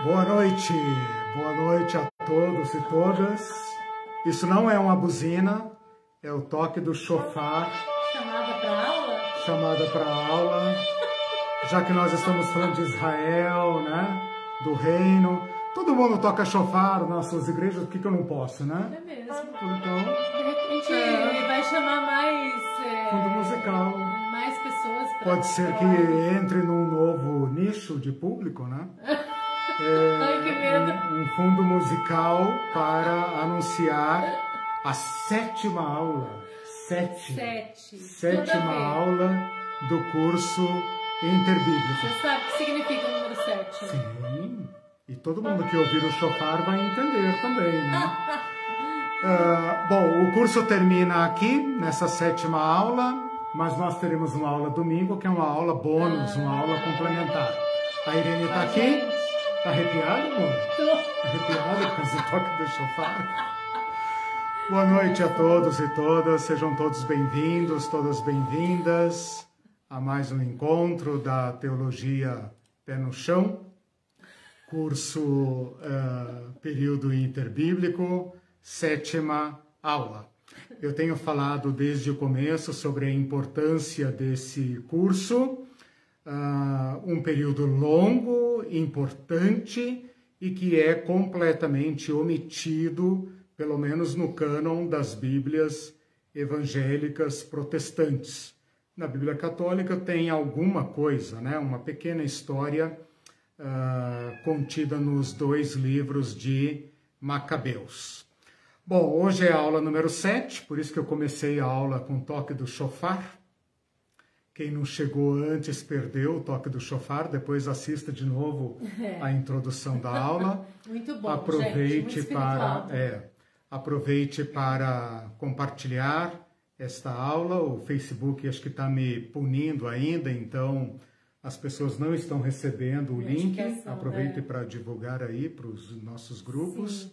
Boa noite a todos e todas. Isso não é uma buzina, é o toque do chofar. Chamada para aula? Chamada para aula. Já que nós estamos falando de Israel, né? Do reino. Todo mundo toca chofar nas suas igrejas, por que eu não posso, né? É mesmo. Então, de repente vai chamar mais... fundo musical. Mais pessoas para... Pode ser que entre num novo nicho de público, né? Ai, que medo. Um fundo musical para anunciar a sétima aula. Sétima aula do curso Interbíblico. Você sabe o que significa o número 7? Sim. E todo mundo que ouvir o chofar vai entender também, né? Bom, o curso termina aqui, nessa sétima aula, mas nós teremos uma aula domingo, que é uma aula bônus, uma aula complementar. A Irene está aqui. Tá arrepiado, amor? Tô. Arrepiado com esse toque do chofar? Boa noite a todos e todas, sejam todos bem-vindos, todas bem-vindas a mais um encontro da Teologia Pé no Chão, curso período interbíblico, sétima aula. Eu tenho falado desde o começo sobre a importância desse curso, um período longo, importante e que é completamente omitido, pelo menos no cânon das Bíblias evangélicas protestantes. Na Bíblia Católica tem alguma coisa, né? Uma pequena história contida nos 2 livros de Macabeus. Bom, hoje é a aula número 7, por isso que eu comecei a aula com o toque do chofar. Quem não chegou antes perdeu o toque do chofar, depois assista de novo a introdução da aula. Muito bom, aproveite gente, aproveite para compartilhar esta aula. O Facebook acho que está me punindo ainda, então as pessoas não estão recebendo o link. Aproveite para divulgar aí para os nossos grupos. Sim.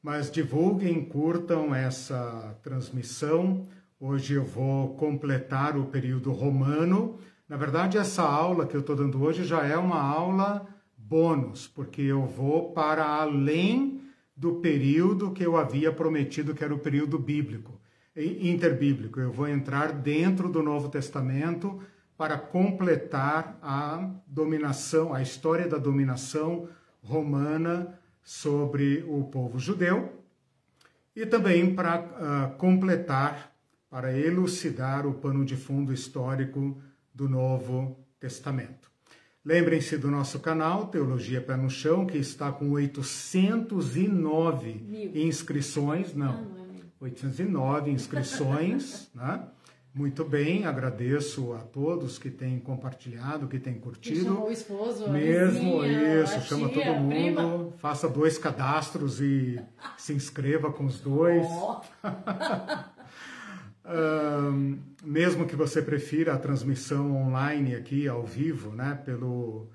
Mas divulguem, curtam essa transmissão. Hoje eu vou completar o período romano. Na verdade, essa aula que eu estou dando hoje já é uma aula bônus, porque eu vou para além do período que eu havia prometido, que era o período bíblico, interbíblico. Eu vou entrar dentro do Novo Testamento para completar a dominação, a história da dominação romana sobre o povo judeu e também para completar, para elucidar o pano de fundo histórico do Novo Testamento. Lembrem-se do nosso canal, Teologia Pé no Chão, que está com 809 inscrições. Não, 809 inscrições, né? Muito bem, agradeço a todos que têm compartilhado, que têm curtido. Que chamou o esposo, mesmo, vizinha, isso, chama todo mundo, prima. Faça 2 cadastros e se inscreva com os 2. Oh. Mesmo que você prefira a transmissão online aqui, ao vivo, né, pelo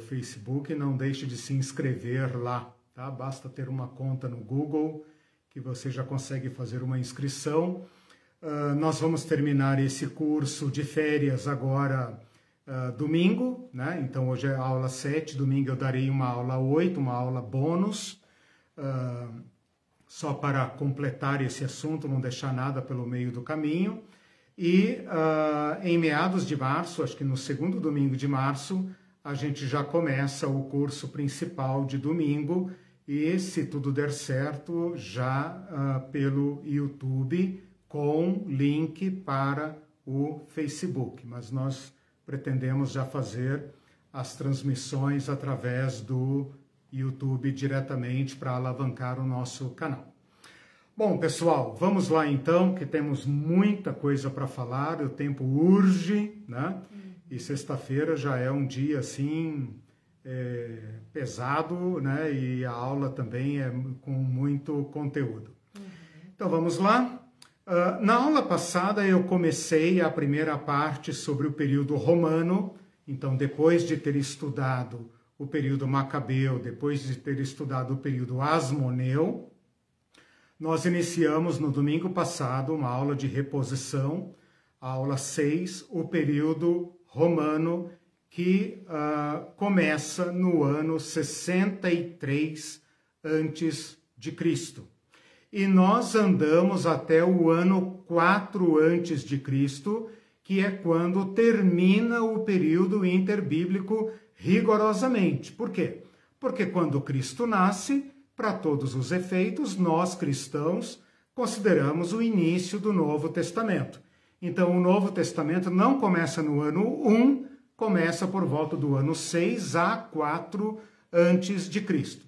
Facebook, não deixe de se inscrever lá, tá? Basta ter uma conta no Google que você já consegue fazer uma inscrição. Nós vamos terminar esse curso de férias agora domingo, né? Então hoje é a aula 7, domingo eu darei uma aula 8, uma aula bônus, só para completar esse assunto, não deixar nada pelo meio do caminho. E em meados de março, acho que no segundo domingo de março, a gente já começa o curso principal de domingo e, se tudo der certo, já pelo YouTube, com link para o Facebook. Mas nós pretendemos já fazer as transmissões através do YouTube diretamente para alavancar o nosso canal. Bom, pessoal, vamos lá então, que temos muita coisa para falar, o tempo urge, né? E sexta-feira já é um dia assim pesado, né? E a aula também é com muito conteúdo. Então vamos lá. Na aula passada eu comecei a primeira parte sobre o período romano. Então, depois de ter estudado o período macabeu, depois de ter estudado o período asmoneu, nós iniciamos no domingo passado uma aula de reposição, a aula 6, o período romano, que começa no ano 63 antes de Cristo. E nós andamos até o ano 4 antes de Cristo, que é quando termina o período interbíblico rigorosamente. Por quê? Porque quando Cristo nasce, para todos os efeitos, nós cristãos consideramos o início do Novo Testamento. Então, o Novo Testamento não começa no ano 1, começa por volta do ano 6 a 4 antes de Cristo.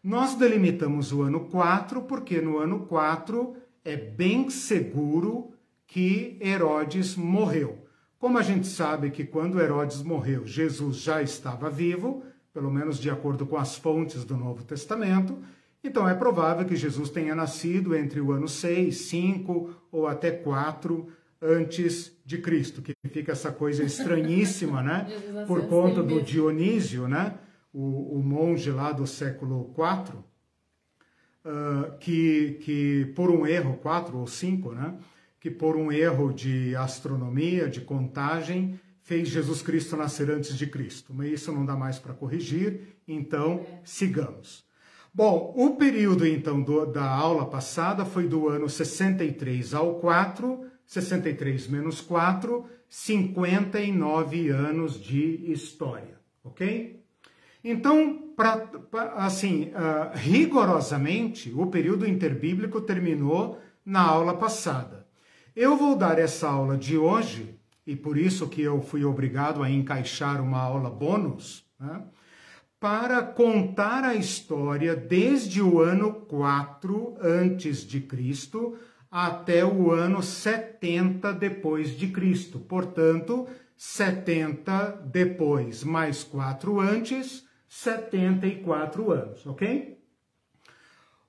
Nós delimitamos o ano 4 porque no ano 4 é bem seguro que Herodes morreu. Como a gente sabe que quando Herodes morreu, Jesus já estava vivo, pelo menos de acordo com as fontes do Novo Testamento, então é provável que Jesus tenha nascido entre o ano 6, 5 ou até 4 antes de Cristo, que fica essa coisa estranhíssima, né? Por conta do Dionísio, né? O monge lá do século IV, que por um erro, 4 ou 5, né? Que por um erro de astronomia, de contagem, fez Jesus Cristo nascer antes de Cristo. Mas isso não dá mais para corrigir, então sigamos. Bom, o período então da aula passada foi do ano 63 ao 4, 63 menos 4, 59 anos de história, ok? Então, rigorosamente, o período interbíblico terminou na aula passada. Eu vou dar essa aula de hoje, e por isso que eu fui obrigado a encaixar uma aula bônus, né, para contar a história desde o ano 4 antes de Cristo até o ano 70 depois de Cristo. Portanto, 70 depois mais 4 antes, 74 anos, ok?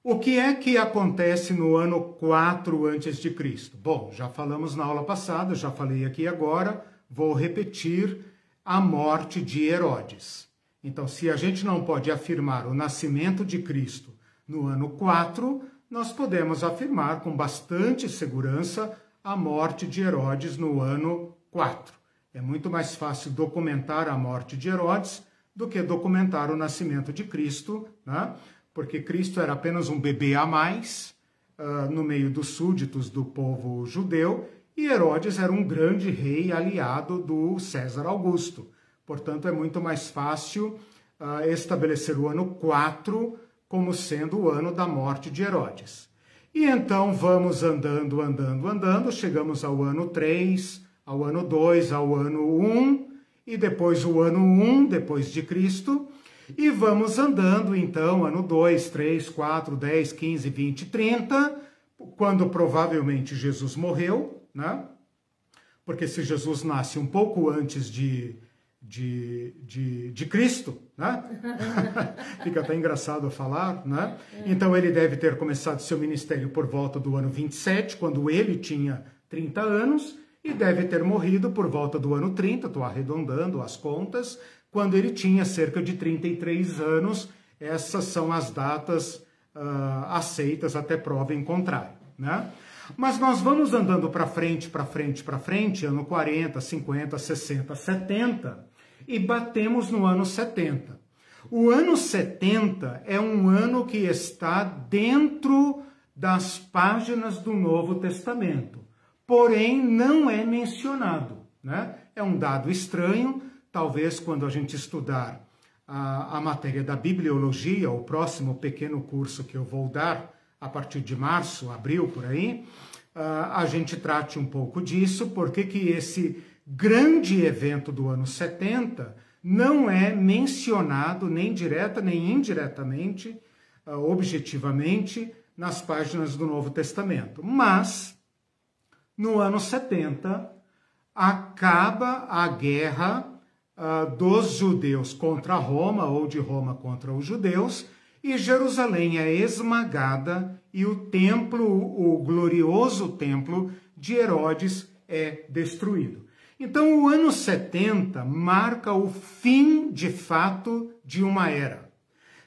O que é que acontece no ano 4 antes de Cristo? Bom, já falamos na aula passada, já falei aqui agora, vou repetir: a morte de Herodes. Então, se a gente não pode afirmar o nascimento de Cristo no ano 4, nós podemos afirmar com bastante segurança a morte de Herodes no ano 4. É muito mais fácil documentar a morte de Herodes do que documentar o nascimento de Cristo, né? Porque Cristo era apenas um bebê a mais no meio dos súditos do povo judeu, e Herodes era um grande rei aliado do César Augusto. Portanto, é muito mais fácil estabelecer o ano 4 como sendo o ano da morte de Herodes. E então vamos andando, chegamos ao ano 3, ao ano 2, ao ano 1, e depois o ano 1 depois de Cristo, e vamos andando então, ano 2, 3, 4, 10, 15, 20, 30, quando provavelmente Jesus morreu, né? Porque se Jesus nasce um pouco antes de Cristo, né? Fica até engraçado falar, né? Então ele deve ter começado seu ministério por volta do ano 27, quando ele tinha 30 anos, e deve ter morrido por volta do ano 30, estou arredondando as contas, quando ele tinha cerca de 33 anos. Essas são as datas aceitas até prova em contrário, né? Mas nós vamos andando para frente, ano 40, 50, 60, 70, e batemos no ano 70. O ano 70 é um ano que está dentro das páginas do Novo Testamento, porém não é mencionado, né? É um dado estranho. Talvez quando a gente estudar a matéria da bibliologia, o próximo pequeno curso que eu vou dar a partir de março, abril, por aí, a gente trate um pouco disso, porque que esse grande evento do ano 70 não é mencionado nem direta nem indiretamente, objetivamente, nas páginas do Novo Testamento. Mas, no ano 70, acaba a guerra dos judeus contra Roma, ou de Roma contra os judeus, e Jerusalém é esmagada, e o templo, o glorioso templo de Herodes, é destruído. Então o ano 70 marca o fim, de fato, de uma era.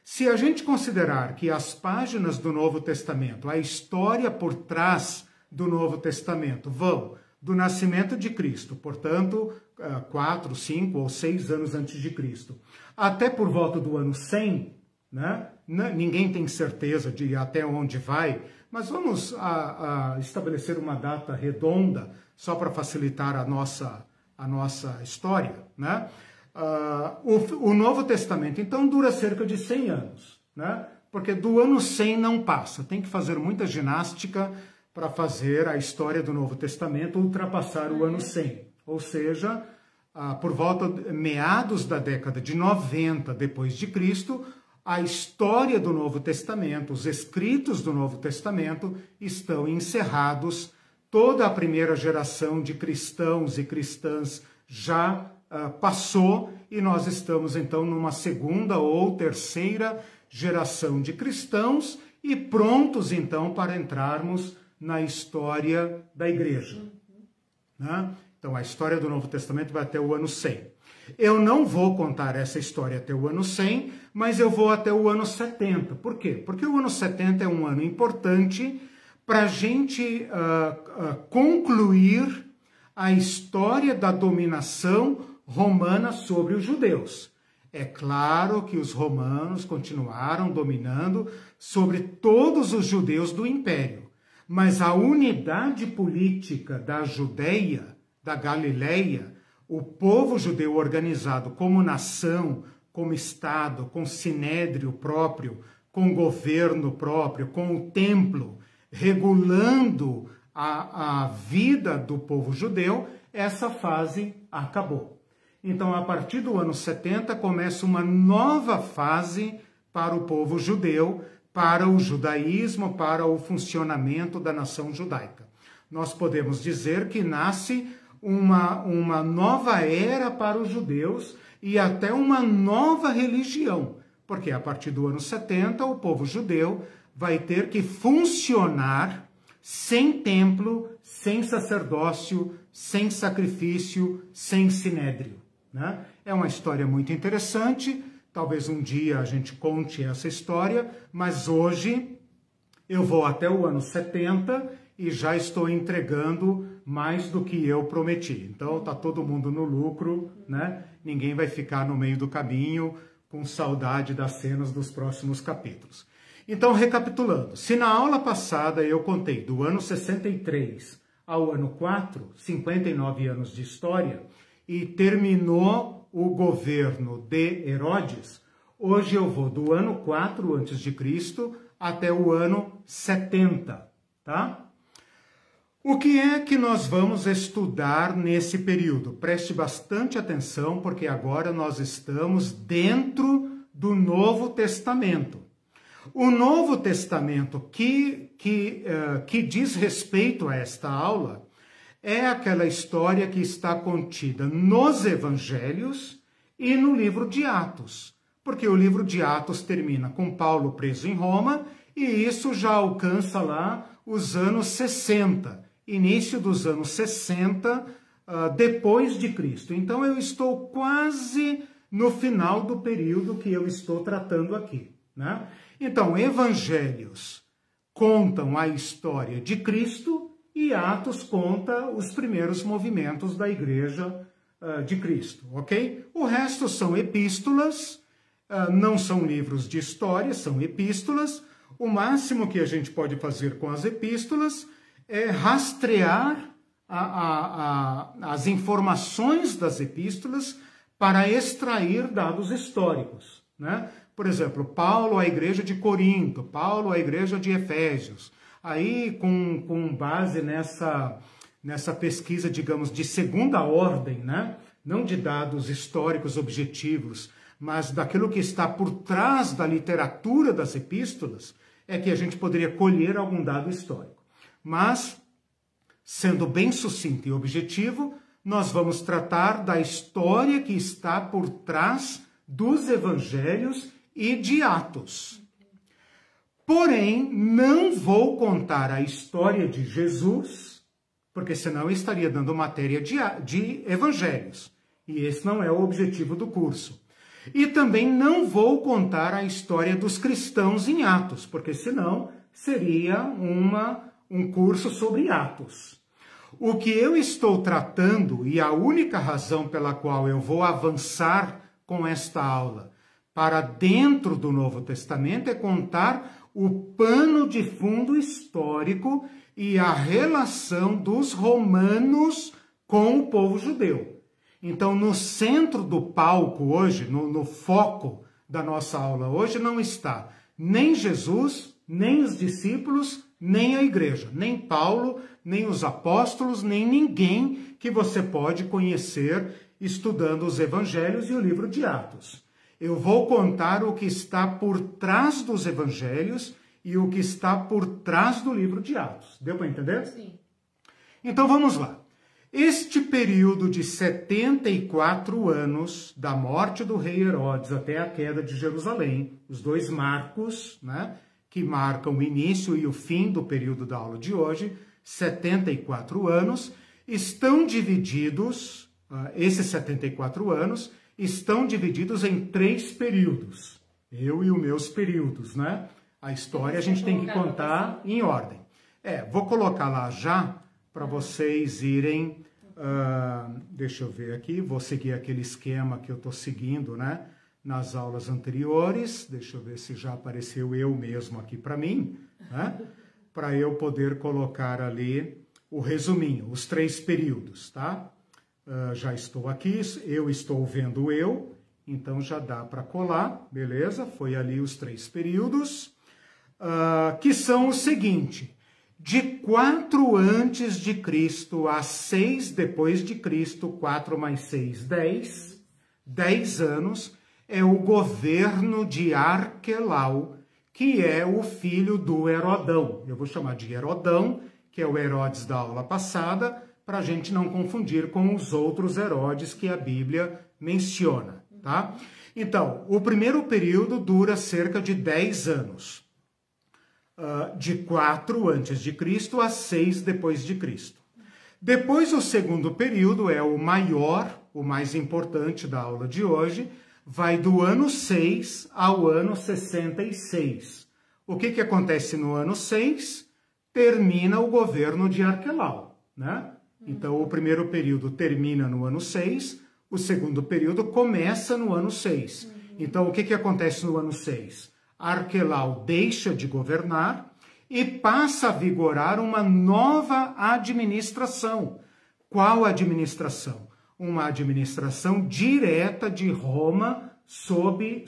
Se a gente considerar que as páginas do Novo Testamento, a história por trás do Novo Testamento, vão do nascimento de Cristo, portanto, 4, 5 ou 6 anos antes de Cristo, até por volta do ano 100, né? Ninguém tem certeza de até onde vai, mas vamos estabelecer uma data redonda, só para facilitar a nossa história, né? O Novo Testamento, então, dura cerca de 100 anos, né? Porque do ano 100 não passa, tem que fazer muita ginástica para fazer a história do Novo Testamento ultrapassar o ano 100, ou seja, por volta de meados da década de 90 depois de Cristo, a história do Novo Testamento, os escritos do Novo Testamento estão encerrados, toda a primeira geração de cristãos e cristãs já passou e nós estamos então numa segunda ou terceira geração de cristãos e prontos então para entrarmos na história da igreja, né? Então a história do Novo Testamento vai até o ano 100. Eu não vou contar essa história até o ano 100, mas eu vou até o ano 70. Por quê? Porque o ano 70 é um ano importante para a gente concluir a história da dominação romana sobre os judeus. É claro que os romanos continuaram dominando sobre todos os judeus do Império, mas a unidade política da Judeia, da Galileia, o povo judeu organizado como nação, como Estado, com sinédrio próprio, com governo próprio, com o templo, regulando a vida do povo judeu, essa fase acabou. Então, a partir do ano 70, começa uma nova fase para o povo judeu, para o judaísmo, para o funcionamento da nação judaica. Nós podemos dizer que nasce uma nova era para os judeus e até uma nova religião, porque a partir do ano 70 o povo judeu vai ter que funcionar sem templo, sem sacerdócio, sem sacrifício, sem sinédrio, né? É uma história muito interessante, talvez um dia a gente conte essa história, mas hoje eu vou até o ano 70 e já estou entregando mais do que eu prometi. Então tá todo mundo no lucro, né? Ninguém vai ficar no meio do caminho com saudade das cenas dos próximos capítulos. Então, recapitulando, se na aula passada eu contei do ano 63 ao ano 4, 59 anos de história, e terminou o governo de Herodes, hoje eu vou do ano 4 a.C. até o ano 70, tá? O que é que nós vamos estudar nesse período? Preste bastante atenção, porque agora nós estamos dentro do Novo Testamento. O Novo Testamento que diz respeito a esta aula é aquela história que está contida nos Evangelhos e no livro de Atos, porque o livro de Atos termina com Paulo preso em Roma e isso já alcança lá os anos 60, início dos anos 60, depois de Cristo. Então eu estou quase no final do período que eu estou tratando aqui, né? Então, Evangelhos contam a história de Cristo e Atos conta os primeiros movimentos da Igreja de Cristo, ok? O resto são epístolas, não são livros de história, são epístolas. O máximo que a gente pode fazer com as epístolas é rastrear as informações das epístolas para extrair dados históricos, né? Por exemplo, Paulo à igreja de Corinto, Paulo à igreja de Efésios. Aí, com base nessa pesquisa, digamos, de segunda ordem, né? Não de dados históricos objetivos, mas daquilo que está por trás da literatura das epístolas, é que a gente poderia colher algum dado histórico. Mas, sendo bem sucinto e objetivo, nós vamos tratar da história que está por trás dos evangelhos e de Atos. Porém, não vou contar a história de Jesus, porque senão eu estaria dando matéria de evangelhos. E esse não é o objetivo do curso. E também não vou contar a história dos cristãos em Atos, porque senão seria um curso sobre Atos. o que eu estou tratando e a única razão pela qual eu vou avançar com esta aula para dentro do Novo Testamento é contar o pano de fundo histórico e a relação dos romanos com o povo judeu. Então, no centro do palco hoje, no foco da nossa aula hoje, não está nem Jesus, nem os discípulos, nem a igreja, nem Paulo, nem os apóstolos, nem ninguém que você pode conhecer estudando os evangelhos e o livro de Atos. Eu vou contar o que está por trás dos evangelhos e o que está por trás do livro de Atos. Deu para entender? Sim. Então vamos lá. Este período de 74 anos, da morte do rei Herodes até a queda de Jerusalém, os dois marcos, né, que marcam o início e o fim do período da aula de hoje, 74 anos, estão divididos, esses 74 anos, estão divididos em 3 períodos. Eu e os meus períodos, né? A história a gente tem que contar em ordem. Vou colocar lá já para vocês irem, deixa eu ver aqui, vou seguir aquele esquema que eu estou seguindo, né? Nas aulas anteriores, deixa eu ver se já apareceu eu mesmo aqui para mim, né? Para eu poder colocar ali o resuminho, os 3 períodos, tá? Já estou aqui, eu estou vendo eu, então já dá para colar, beleza? Foi ali os 3 períodos, que são o seguinte: de 4 antes de Cristo a 6 depois de Cristo, 4 mais 6, 10 anos, é o governo de Arquelau, que é o filho do Herodão. Eu vou chamar de Herodão, que é o Herodes da aula passada, para a gente não confundir com os outros Herodes que a Bíblia menciona, tá? Então, o primeiro período dura cerca de 10 anos. De 4 antes de Cristo a 6 depois de Cristo. Depois, o segundo período é o maior, o mais importante da aula de hoje, vai do ano 6 ao ano 66. O que acontece no ano 6? Termina o governo de Arquelau, né? Então, o primeiro período termina no ano 6, o segundo período começa no ano 6. Então, o que acontece no ano 6? Arquelau deixa de governar e passa a vigorar uma nova administração. Qual administração? Uma administração direta de Roma sobre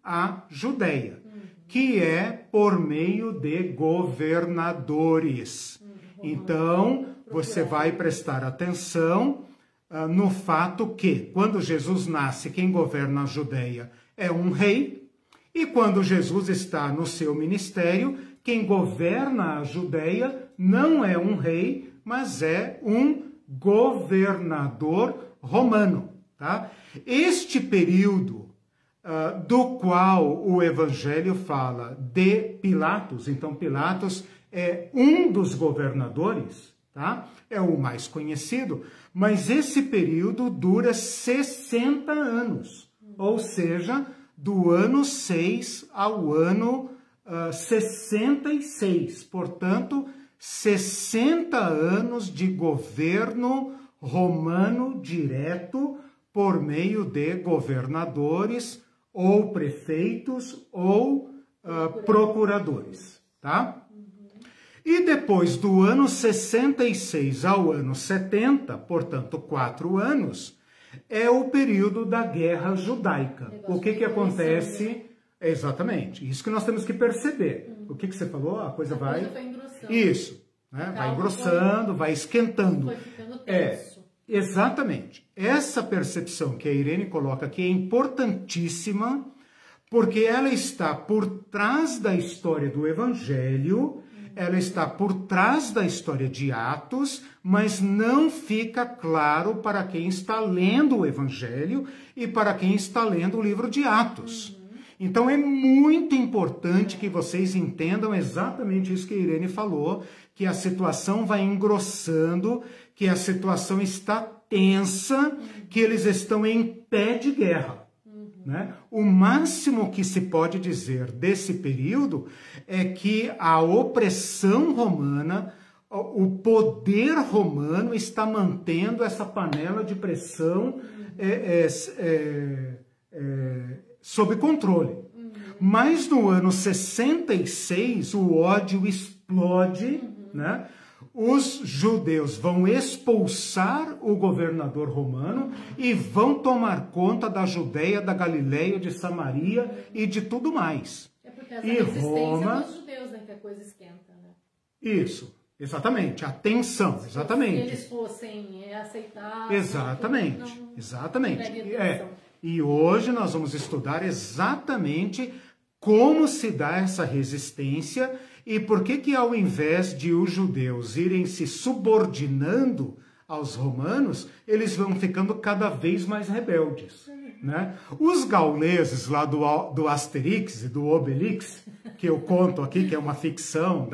a Judéia, que é por meio de governadores. Então, você vai prestar atenção no fato que, quando Jesus nasce, quem governa a Judéia é um rei, e quando Jesus está no seu ministério, quem governa a Judéia não é um rei, mas é um governador romano, tá? Este período do qual o Evangelho fala de Pilatos, então Pilatos é um dos governadores, tá? É o mais conhecido, mas esse período dura 60 anos, ou seja, do ano 6 ao ano 66. Portanto, 60 anos de governo romano direto por meio de governadores ou prefeitos ou procuradores, tá? E depois do ano 66 ao ano 70, portanto, 4 anos, é o período da Guerra Judaica. O que acontece? Exatamente, isso que nós temos que perceber. O que você falou? A coisa vai engrossando. Isso, né? Vai engrossando, vai esquentando. Foi ficando tenso. Exatamente. Essa percepção que a Irene coloca aqui é importantíssima, porque ela está por trás da história do Evangelho, ela está por trás da história de Atos, mas não fica claro para quem está lendo o Evangelho e para quem está lendo o livro de Atos. Então é muito importante que vocês entendam exatamente isso que a Irene falou, que a situação vai engrossando, que a situação está tensa, que eles estão em pé de guerra. Né? O máximo que se pode dizer desse período é que a opressão romana, o poder romano está mantendo essa panela de pressão sob controle. Mas no ano 66, o ódio explode, né? Os judeus vão expulsar o governador romano e vão tomar conta da Judéia, da Galileia, de Samaria e de tudo mais. É porque essa resistência dos judeus, né, que a coisa esquenta, né? Isso, exatamente, a tensão, exatamente. Se eles fossem aceitar... Exatamente, exatamente. E hoje nós vamos estudar exatamente como se dá essa resistência e por que ao invés de os judeus irem se subordinando aos romanos, eles vão ficando cada vez mais rebeldes, né? Os gauleses lá do Asterix e do Obelix, que eu conto aqui, que é uma ficção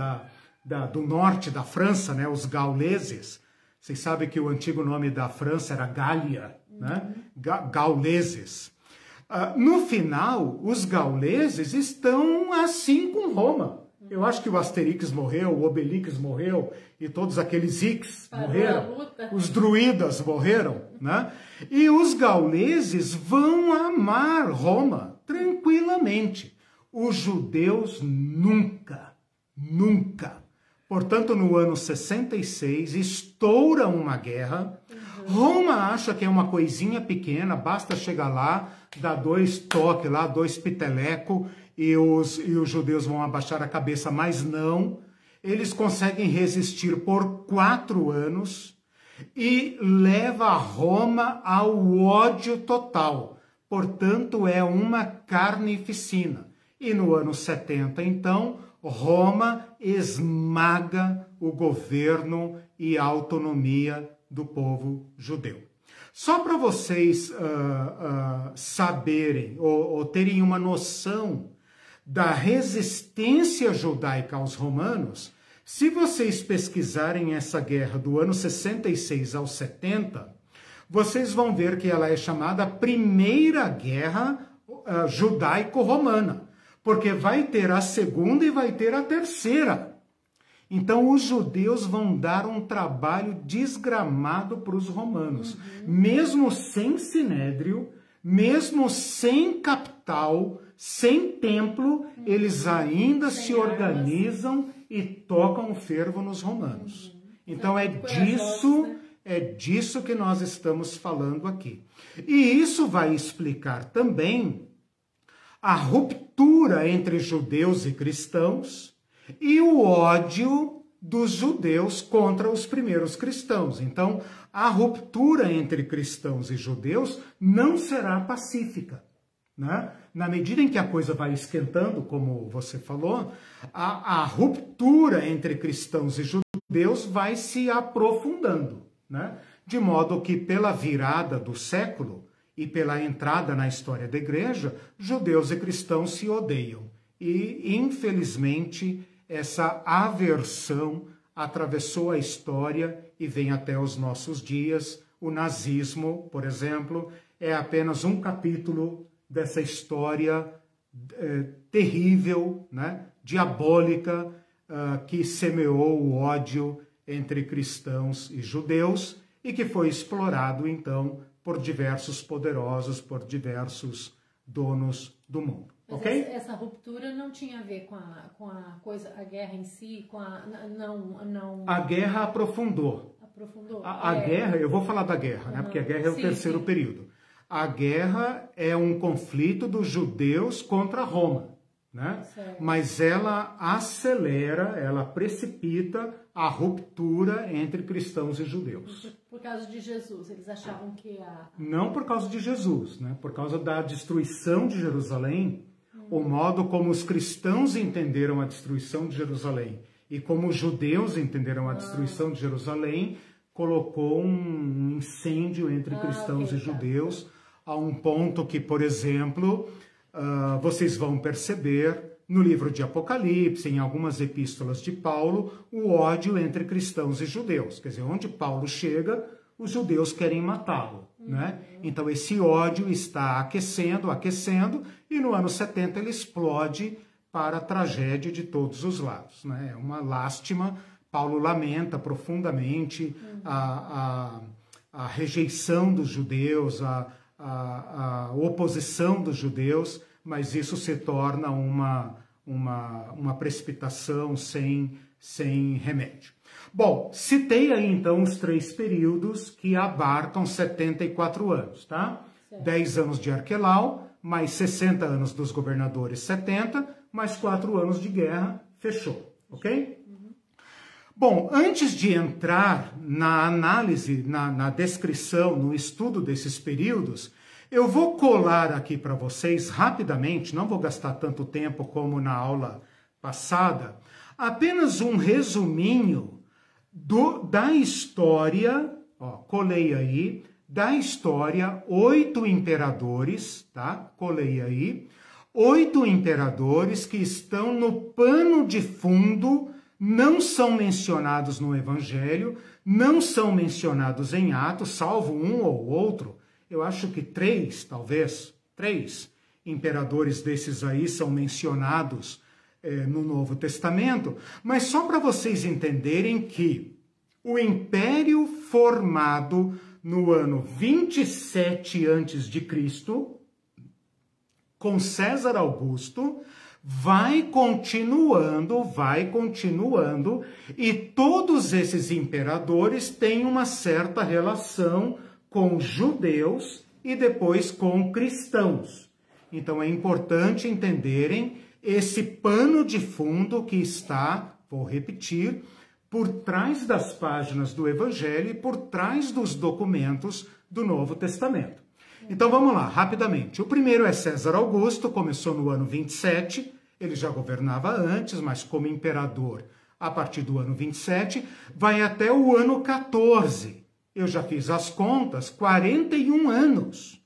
do norte da França, né? Os gauleses, vocês sabem que o antigo nome da França era Gália, né? Gauleses. No final, os gauleses estão assim com Roma. Eu acho que o Asterix morreu, o Obelix morreu, e todos aqueles X morreram. Os druidas morreram, né? E os gauleses vão amar Roma tranquilamente. Os judeus nunca, nunca. Portanto, no ano 66, estoura uma guerra. Roma acha que é uma coisinha pequena, basta chegar lá, dar 2 toques lá, 2 piteleco, e os judeus vão abaixar a cabeça, mas não. Eles conseguem resistir por 4 anos e leva Roma ao ódio total. Portanto, é uma carnificina. E no ano 70, então, Roma esmaga o governo e a autonomia do povo judeu. Só para vocês saberem ou terem uma noção da resistência judaica aos romanos, se vocês pesquisarem essa guerra do ano 66 ao 70, vocês vão ver que ela é chamada Primeira Guerra Judaico-Romana, porque vai ter a segunda e vai ter a terceira. Então, os judeus vão dar um trabalho desgramado para os romanos. Mesmo sem sinédrio, mesmo sem capital, sem templo, eles ainda se organizam e tocam o fervo nos romanos. Então, é disso que nós estamos falando aqui. E isso vai explicar também a ruptura entre judeus e cristãos, e o ódio dos judeus contra os primeiros cristãos. Então, a ruptura entre cristãos e judeus não será pacífica, né? Na medida em que a coisa vai esquentando, como você falou, a ruptura entre cristãos e judeus vai se aprofundando, né? De modo que, pela virada do século e pela entrada na história da igreja, judeus e cristãos se odeiam. E, infelizmente, essa aversão atravessou a história e vem até os nossos dias. O nazismo, por exemplo, é apenas um capítulo dessa história terrível, né, diabólica, que semeou o ódio entre cristãos e judeus e que foi explorado, então, por diversos poderosos, por diversos donos do mundo. Mas ok? Essa ruptura não tinha a ver com a guerra em si, não... A guerra aprofundou. A guerra, eu vou falar da guerra, né? Porque a guerra é o terceiro período. A guerra é um conflito dos judeus contra Roma, né? Mas ela acelera, ela precipita a ruptura entre cristãos e judeus. Por causa de Jesus, eles achavam que Não por causa de Jesus, né? Por causa da destruição de Jerusalém, o modo como os cristãos entenderam a destruição de Jerusalém e como os judeus entenderam a destruição de Jerusalém, colocou um incêndio entre cristãos e judeus, a um ponto que, por exemplo, vocês vão perceber no livro de Apocalipse, em algumas epístolas de Paulo, o ódio entre cristãos e judeus. Quer dizer, onde Paulo chega, os judeus querem matá-lo, né? Então esse ódio está aquecendo, e no ano 70 ele explode para a tragédia de todos os lados, né? É uma lástima Paulo lamenta profundamente a rejeição dos judeus, a oposição dos judeus, mas isso se torna uma precipitação sem remédio. Bom, citei aí então os 3 períodos que abarcam 74 anos, tá? Certo. 10 anos de Arquelau, mais 60 anos dos governadores 70, mais 4 anos de guerra, fechou, ok? Bom, antes de entrar na análise, na descrição, no estudo desses períodos, eu vou colar aqui para vocês rapidamente, não vou gastar tanto tempo como na aula passada, apenas um resuminho da história, ó, colei aí, da história, 8 imperadores, tá? Colei aí, 8 imperadores que estão no pano de fundo, não são mencionados no Evangelho, não são mencionados em Atos, salvo um ou outro. Eu acho que 3, talvez, 3 imperadores desses aí são mencionados no Novo Testamento, mas só para vocês entenderem que o império formado no ano 27 a.C., com César Augusto, vai continuando, e todos esses imperadores têm uma certa relação com judeus e depois com cristãos. Então é importante entenderem esse pano de fundo que está, vou repetir, por trás das páginas do Evangelho e por trás dos documentos do Novo Testamento. Então vamos lá, rapidamente. O primeiro é César Augusto, começou no ano 27, ele já governava antes, mas como imperador a partir do ano 27, vai até o ano 14. Eu já fiz as contas, 41 anos.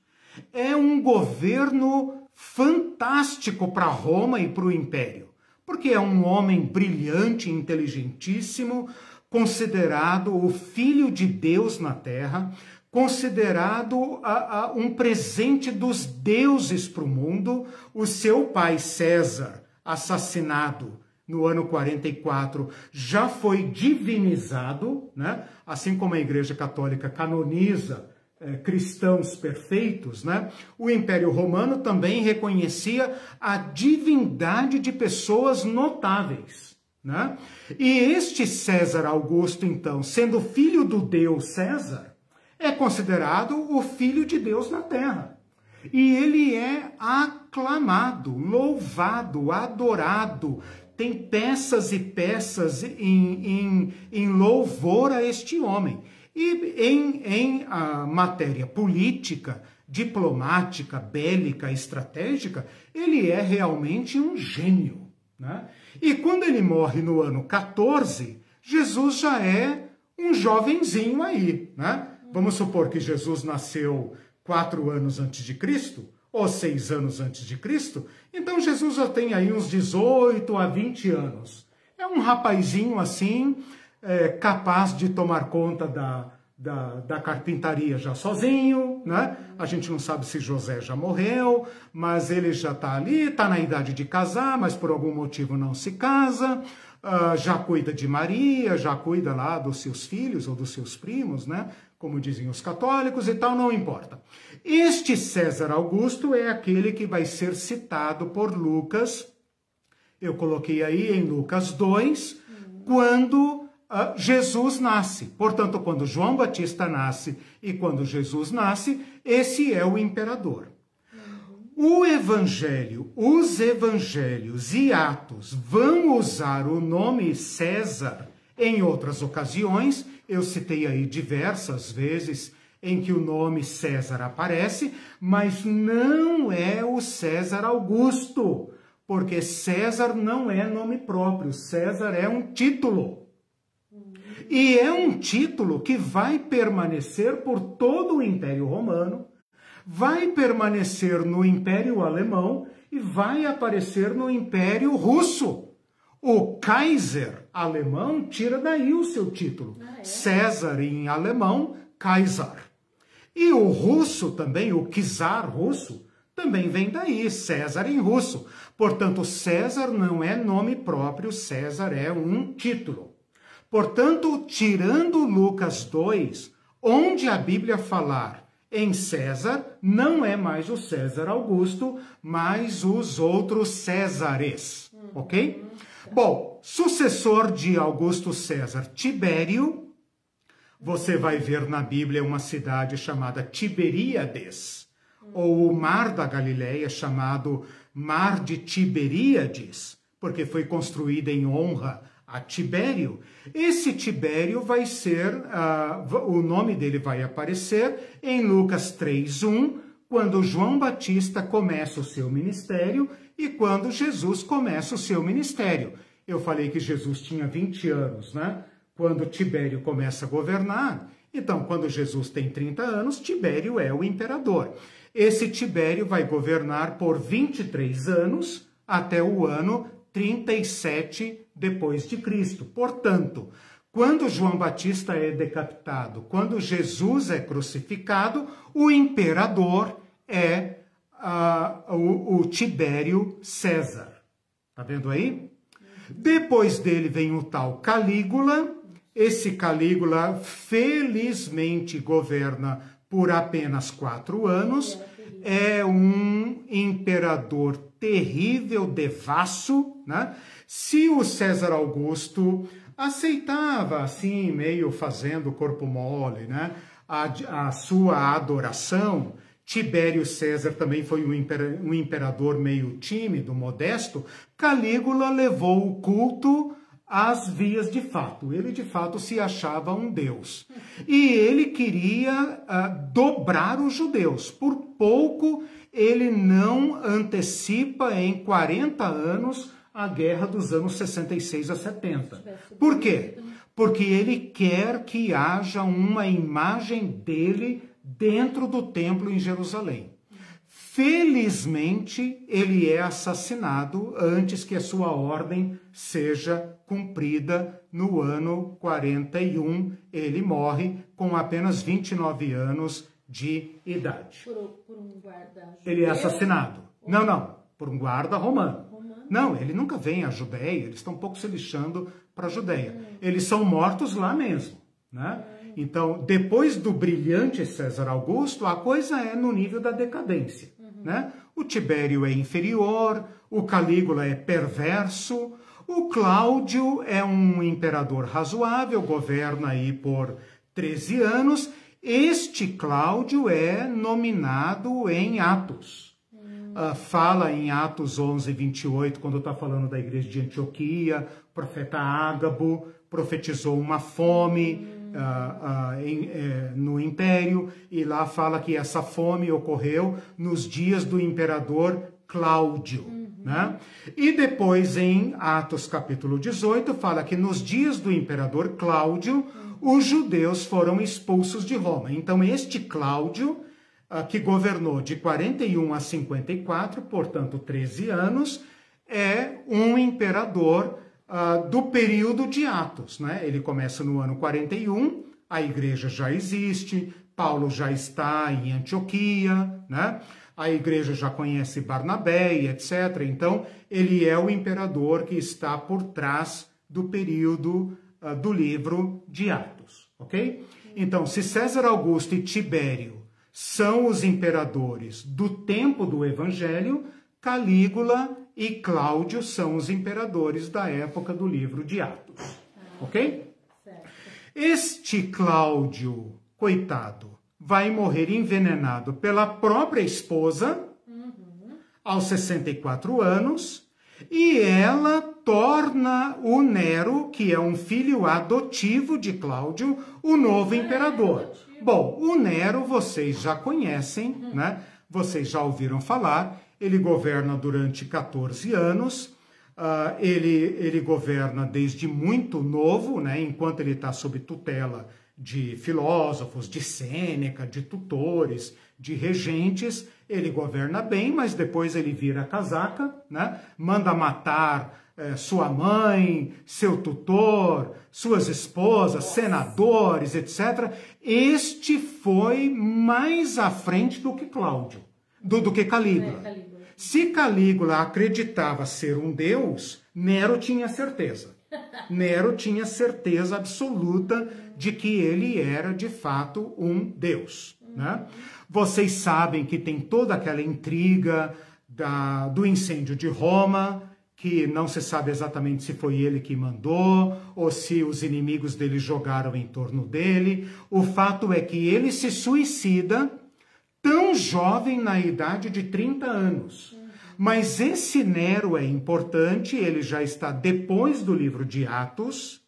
É um governo fantástico para Roma e para o Império, porque é um homem brilhante, inteligentíssimo, considerado o Filho de Deus na Terra, considerado um presente dos deuses para o mundo. O seu pai César, assassinado no ano 44, já foi divinizado, né? Assim como a Igreja Católica canoniza cristãos perfeitos, né? O Império Romano também reconhecia a divindade de pessoas notáveis, né? E este César Augusto, então, sendo filho do Deus César, é considerado o Filho de Deus na Terra. E ele é aclamado, louvado, adorado. Tem peças e peças em louvor a este homem. E em matéria política, diplomática, bélica, estratégica, ele é realmente um gênio, né? E quando ele morre no ano 14, Jesus já é um jovenzinho aí, né? Vamos supor que Jesus nasceu 4 anos antes de Cristo, ou 6 anos antes de Cristo, então Jesus já tem aí uns 18 a 20 anos. É um rapazinho assim, capaz de tomar conta da carpintaria já sozinho, né? A gente não sabe se José já morreu, mas ele já está ali, está na idade de casar, mas por algum motivo não se casa, já cuida de Maria, já cuida lá dos seus filhos ou dos seus primos, né? Como dizem os católicos e tal, não importa. Este César Augusto é aquele que vai ser citado por Lucas, eu coloquei aí em Lucas 2, quando Jesus nasce. Portanto, quando João Batista nasce e quando Jesus nasce, esse é o imperador. O Evangelho, os Evangelhos e Atos vão usar o nome César em outras ocasiões. Eu citei aí diversas vezes em que o nome César aparece, mas não é o César Augusto, porque César não é nome próprio, César é um título. E é um título que vai permanecer por todo o Império Romano, vai permanecer no Império Alemão e vai aparecer no Império Russo. O Kaiser alemão tira daí o seu título. César em alemão, Kaiser. E o russo também, o czar russo, também vem daí, César em russo. Portanto, César não é nome próprio, César é um título. Portanto, tirando Lucas 2, onde a Bíblia falar em César, não é mais o César Augusto, mas os outros Césares, ok? Bom, sucessor de Augusto César, Tibério, você vai ver na Bíblia uma cidade chamada Tiberíades, ou o mar da Galileia chamado Mar de Tiberíades, porque foi construída em honra a Tibério. Esse Tibério vai ser, o nome dele vai aparecer em Lucas 3:1, quando João Batista começa o seu ministério e quando Jesus começa o seu ministério. Eu falei que Jesus tinha 20 anos, né? Quando Tibério começa a governar. Então, quando Jesus tem 30 anos, Tibério é o imperador. Esse Tibério vai governar por 23 anos até o ano 37 depois de Cristo. Portanto, quando João Batista é decapitado, quando Jesus é crucificado, o imperador é o Tibério César. Tá vendo aí? Depois dele vem o tal Calígula. Esse Calígula, felizmente, governa por apenas 4 anos. É um imperador terrível, devasso, né? Se o César Augusto aceitava, assim, meio fazendo corpo mole, né, a sua adoração, Tibério César também foi um imperador meio tímido, modesto, Calígula levou o culto às vias de fato. Ele, de fato, se achava um deus. E ele queria dobrar os judeus. Por pouco, ele não antecipa em 40 anos a guerra dos anos 66 a 70. Por quê? Porque ele quer que haja uma imagem dele dentro do templo em Jerusalém. Felizmente, ele é assassinado antes que a sua ordem seja cumprida no ano 41. Ele morre com apenas 29 anos de idade. Por um guarda judeu? Ele é assassinado. Não, por um guarda romano. Não, ele nunca vem à Judéia, eles estão um pouco se lixando para a Judéia. Eles são mortos lá mesmo, né? Então, depois do brilhante César Augusto, a coisa é no nível da decadência, né? O Tibério é inferior, o Calígula é perverso, o Cláudio é um imperador razoável, governa aí por 13 anos. Este Cláudio é nominado em Atos. Fala em Atos 11:28, quando está falando da igreja de Antioquia, o profeta Ágabo profetizou uma fome no império, e lá fala que essa fome ocorreu nos dias do imperador Cláudio. Né? E depois em Atos capítulo 18 fala que nos dias do imperador Cláudio, os judeus foram expulsos de Roma. Então este Cláudio, que governou de 41 a 54, portanto 13 anos, é um imperador do período de Atos, né? Ele começa no ano 41, a igreja já existe, Paulo já está em Antioquia, né? A igreja já conhece Barnabé e etc. Então, ele é o imperador que está por trás do período do livro de Atos, ok? Então, se César Augusto e Tibério são os imperadores do tempo do Evangelho, Calígula e Cláudio são os imperadores da época do livro de Atos. Ok? Certo. Este Cláudio, coitado, vai morrer envenenado pela própria esposa aos 64 anos, e ela torna o Nero, que é um filho adotivo de Cláudio, o novo imperador. Bom, o Nero vocês já conhecem, né? Vocês já ouviram falar. Ele governa durante 14 anos. Ele governa desde muito novo, né? Enquanto ele está sob tutela de filósofos, de Sêneca, de tutores, de regentes. Ele governa bem, mas depois ele vira casaca, né? Manda matar sua mãe, seu tutor, suas esposas, senadores, etc. Este foi mais à frente do que Cláudio, do que Calígula. Se Calígula acreditava ser um deus, Nero tinha certeza. Nero tinha certeza absoluta de que ele era, de fato, um deus, né? Vocês sabem que tem toda aquela intriga do incêndio de Roma, que não se sabe exatamente se foi ele que mandou ou se os inimigos dele jogaram em torno dele. O fato é que ele se suicida tão jovem, na idade de 30 anos. Mas esse Nero é importante, ele já está depois do livro de Atos.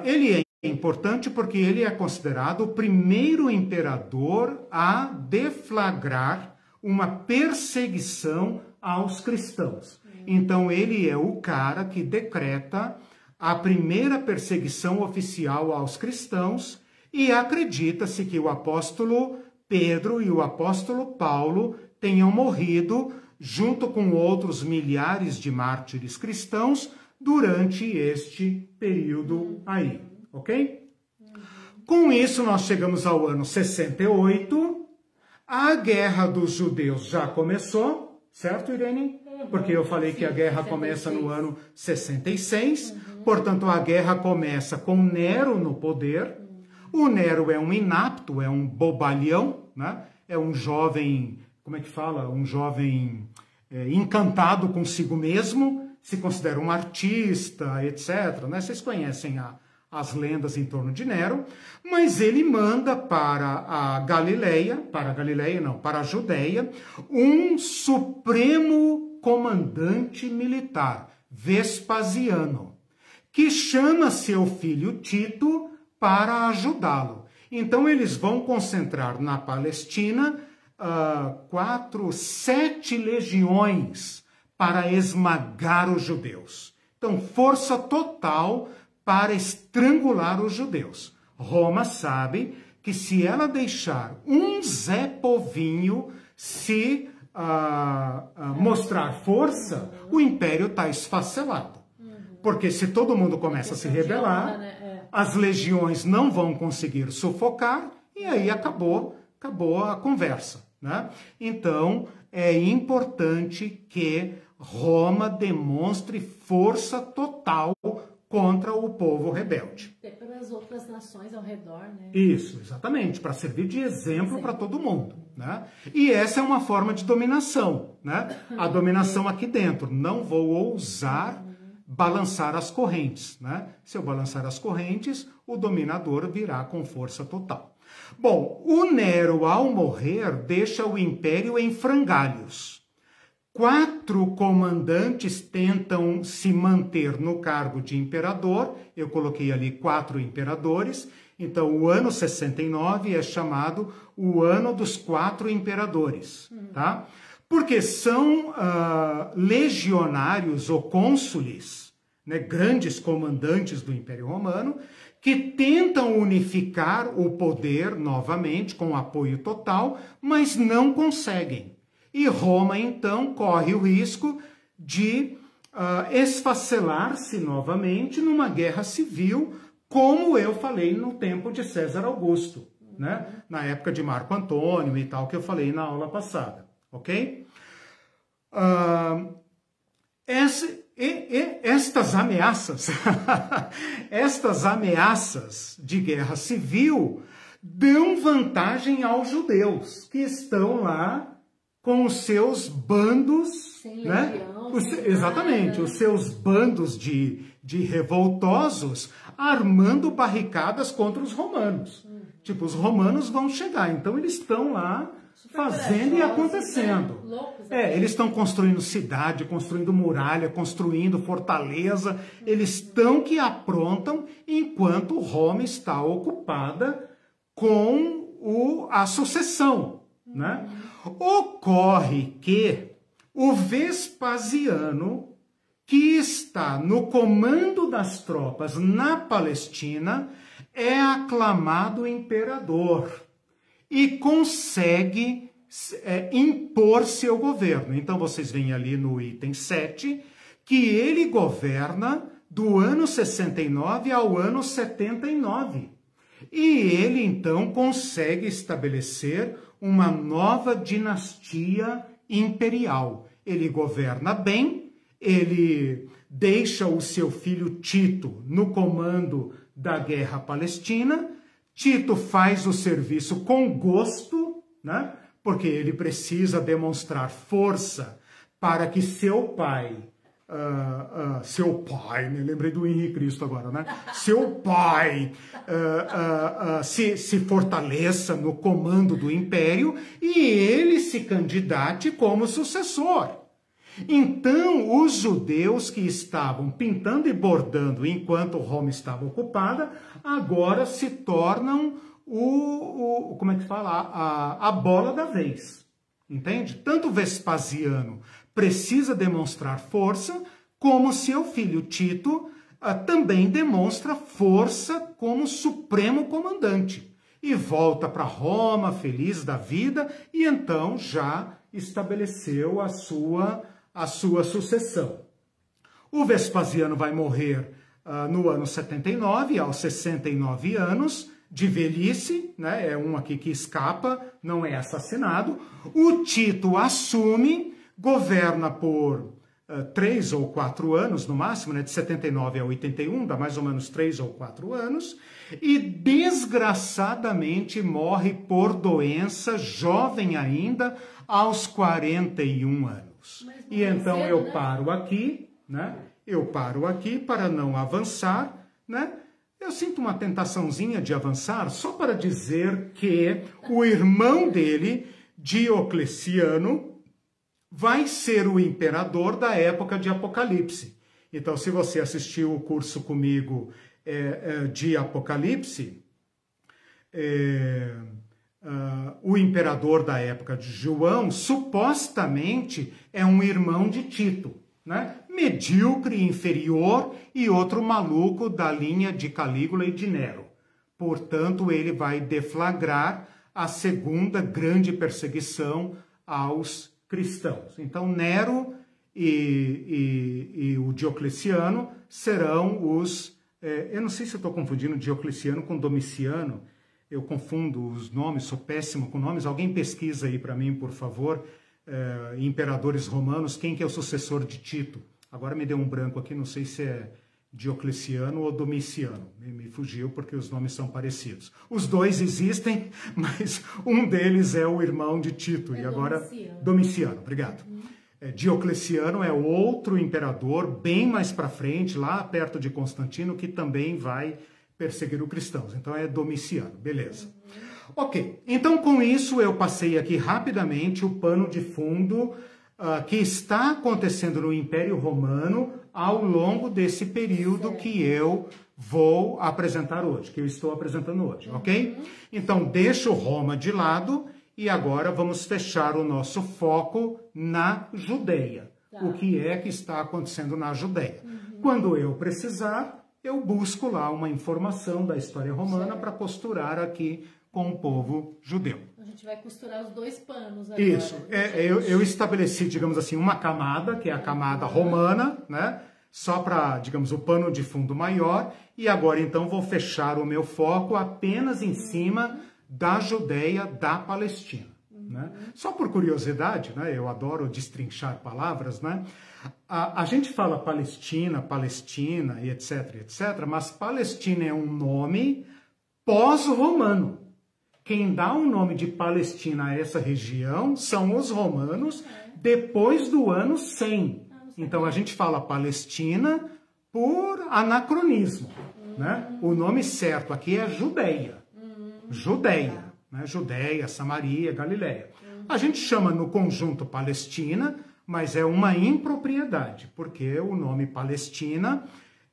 Ele é importante porque ele é considerado o primeiro imperador a deflagrar uma perseguição aos cristãos. Então ele é o cara que decreta a primeira perseguição oficial aos cristãos e acredita-se que o apóstolo Pedro e o apóstolo Paulo tenham morrido junto com outros milhares de mártires cristãos durante este período aí, ok? Com isso nós chegamos ao ano 68, a guerra dos judeus já começou, certo, Irene? Porque eu falei que a guerra começa no ano 66, portanto a guerra começa com Nero no poder. O Nero é um inapto, é um bobalhão, né? É um jovem, como é que fala? Um jovem encantado consigo mesmo, se considera um artista, etc. Né? Vocês conhecem as lendas em torno de Nero, mas ele manda para a Judéia, um supremo comandante militar, Vespasiano, que chama seu filho Tito para ajudá-lo. Então eles vão concentrar na Palestina 7 legiões para esmagar os judeus. Então, força total para estrangular os judeus. Roma sabe que se ela deixar um Zé Povinho se mostrar força, o império está esfacelado. Porque se todo mundo começa a se rebelar, as legiões não vão conseguir sufocar e aí acabou a conversa, né? Então, é importante que Roma demonstre força total contra o povo rebelde. Pelas outras nações ao redor, né? Isso, exatamente, para servir de exemplo para todo mundo, né? E essa é uma forma de dominação, né? A dominação aqui dentro. Não vou ousar balançar as correntes, né? Se eu balançar as correntes, o dominador virá com força total. Bom, o Nero, ao morrer, deixa o império em frangalhos. 4 comandantes tentam se manter no cargo de imperador. Eu coloquei ali 4 imperadores. Então, o ano 69 é chamado o ano dos 4 imperadores, tá? Porque são legionários ou cônsules, né, grandes comandantes do Império Romano, que tentam unificar o poder novamente com apoio total, mas não conseguem. E Roma, então, corre o risco de esfacelar-se novamente numa guerra civil, como eu falei no tempo de César Augusto, né? Na época de Marco Antônio e tal, que eu falei na aula passada, ok? Estas ameaças, estas ameaças de guerra civil dão vantagem aos judeus, que estão lá com os seus bandos, né? Exatamente, os seus bandos de revoltosos armando barricadas contra os romanos. Tipo, os romanos vão chegar, então eles estão lá fazendo e acontecendo. Né? Eles estão construindo cidade, construindo muralha, construindo fortaleza. Eles estão que aprontam enquanto Roma está ocupada com a sucessão, né? Ocorre que o Vespasiano, que está no comando das tropas na Palestina, é aclamado imperador e consegue impor seu governo. Então, vocês veem ali no item 7 que ele governa do ano 69 ao ano 79. E ele, então, consegue estabelecer uma nova dinastia imperial. Ele governa bem, ele deixa o seu filho Tito no comando da guerra palestina. Tito faz o serviço com gosto, né? Porque ele precisa demonstrar força para que seu pai, me lembrei do Henrique Cristo agora, né? Seu pai se fortaleça no comando do império e ele se candidate como sucessor. Então, os judeus que estavam pintando e bordando enquanto Roma estava ocupada, agora se tornam como é que fala? A bola da vez. Entende? Tanto Vespasiano precisa demonstrar força, como seu filho Tito também demonstra força como supremo comandante. E volta para Roma, feliz da vida, e então já estabeleceu a sua sucessão. O Vespasiano vai morrer no ano 79, aos 69 anos, de velhice, né? É um aqui que escapa, não é assassinado. O Tito assume, governa por 3 ou 4 anos no máximo, né? De 79 a 81, dá mais ou menos 3 ou 4 anos, e desgraçadamente morre por doença, jovem ainda, aos 41 anos. E então eu paro aqui, né? Eu paro aqui para não avançar, né? Eu sinto uma tentaçãozinha de avançar só para dizer que o irmão dele, Diocleciano, vai ser o imperador da época de Apocalipse. Então, se você assistiu o curso comigo de Apocalipse, o imperador da época de João, supostamente, é um irmão de Tito, né? Medíocre, inferior e outro maluco da linha de Calígula e de Nero. Portanto, ele vai deflagrar a segunda grande perseguição aos cristãos. Então, Nero e o Diocleciano serão os... eu não sei se eu estou confundindo Diocleciano com Domiciano, eu confundo os nomes, sou péssimo com nomes. Alguém pesquisa aí para mim, por favor, imperadores romanos, quem que é o sucessor de Tito? Agora me deu um branco aqui, não sei se é Diocleciano ou Domiciano. Me fugiu porque os nomes são parecidos. Os dois existem, mas um deles é o irmão de Tito. E agora Domiciano, obrigado. Diocleciano é outro imperador, bem mais para frente, lá perto de Constantino, que também vai perseguir os cristãos. Então é Domiciano, beleza. Ok, então com isso eu passei aqui rapidamente o pano de fundo que está acontecendo no Império Romano ao longo desse período que eu vou apresentar hoje, que eu estou apresentando hoje, ok? Então deixo Roma de lado e agora vamos fechar o nosso foco na Judeia. Tá. O que é que está acontecendo na Judeia. Quando eu precisar, eu busco lá uma informação da história romana para costurar aqui com o povo judeu. A gente vai costurar os dois panos agora. Isso. Eu estabeleci, digamos assim, uma camada, que é a camada romana, né? Só para, digamos, o pano de fundo maior. E agora, então, vou fechar o meu foco apenas em cima da Judeia, da Palestina. Né? Só por curiosidade, né? Eu adoro destrinchar palavras, né? A gente fala Palestina, e etc, mas Palestina é um nome pós-romano. Quem dá o nome de Palestina a essa região são os romanos depois do ano 100. Então a gente fala Palestina por anacronismo. Né? O nome certo aqui é Judeia. Judeia, né? Judeia, Samaria, Galileia. A gente chama no conjunto Palestina, mas é uma impropriedade, porque o nome Palestina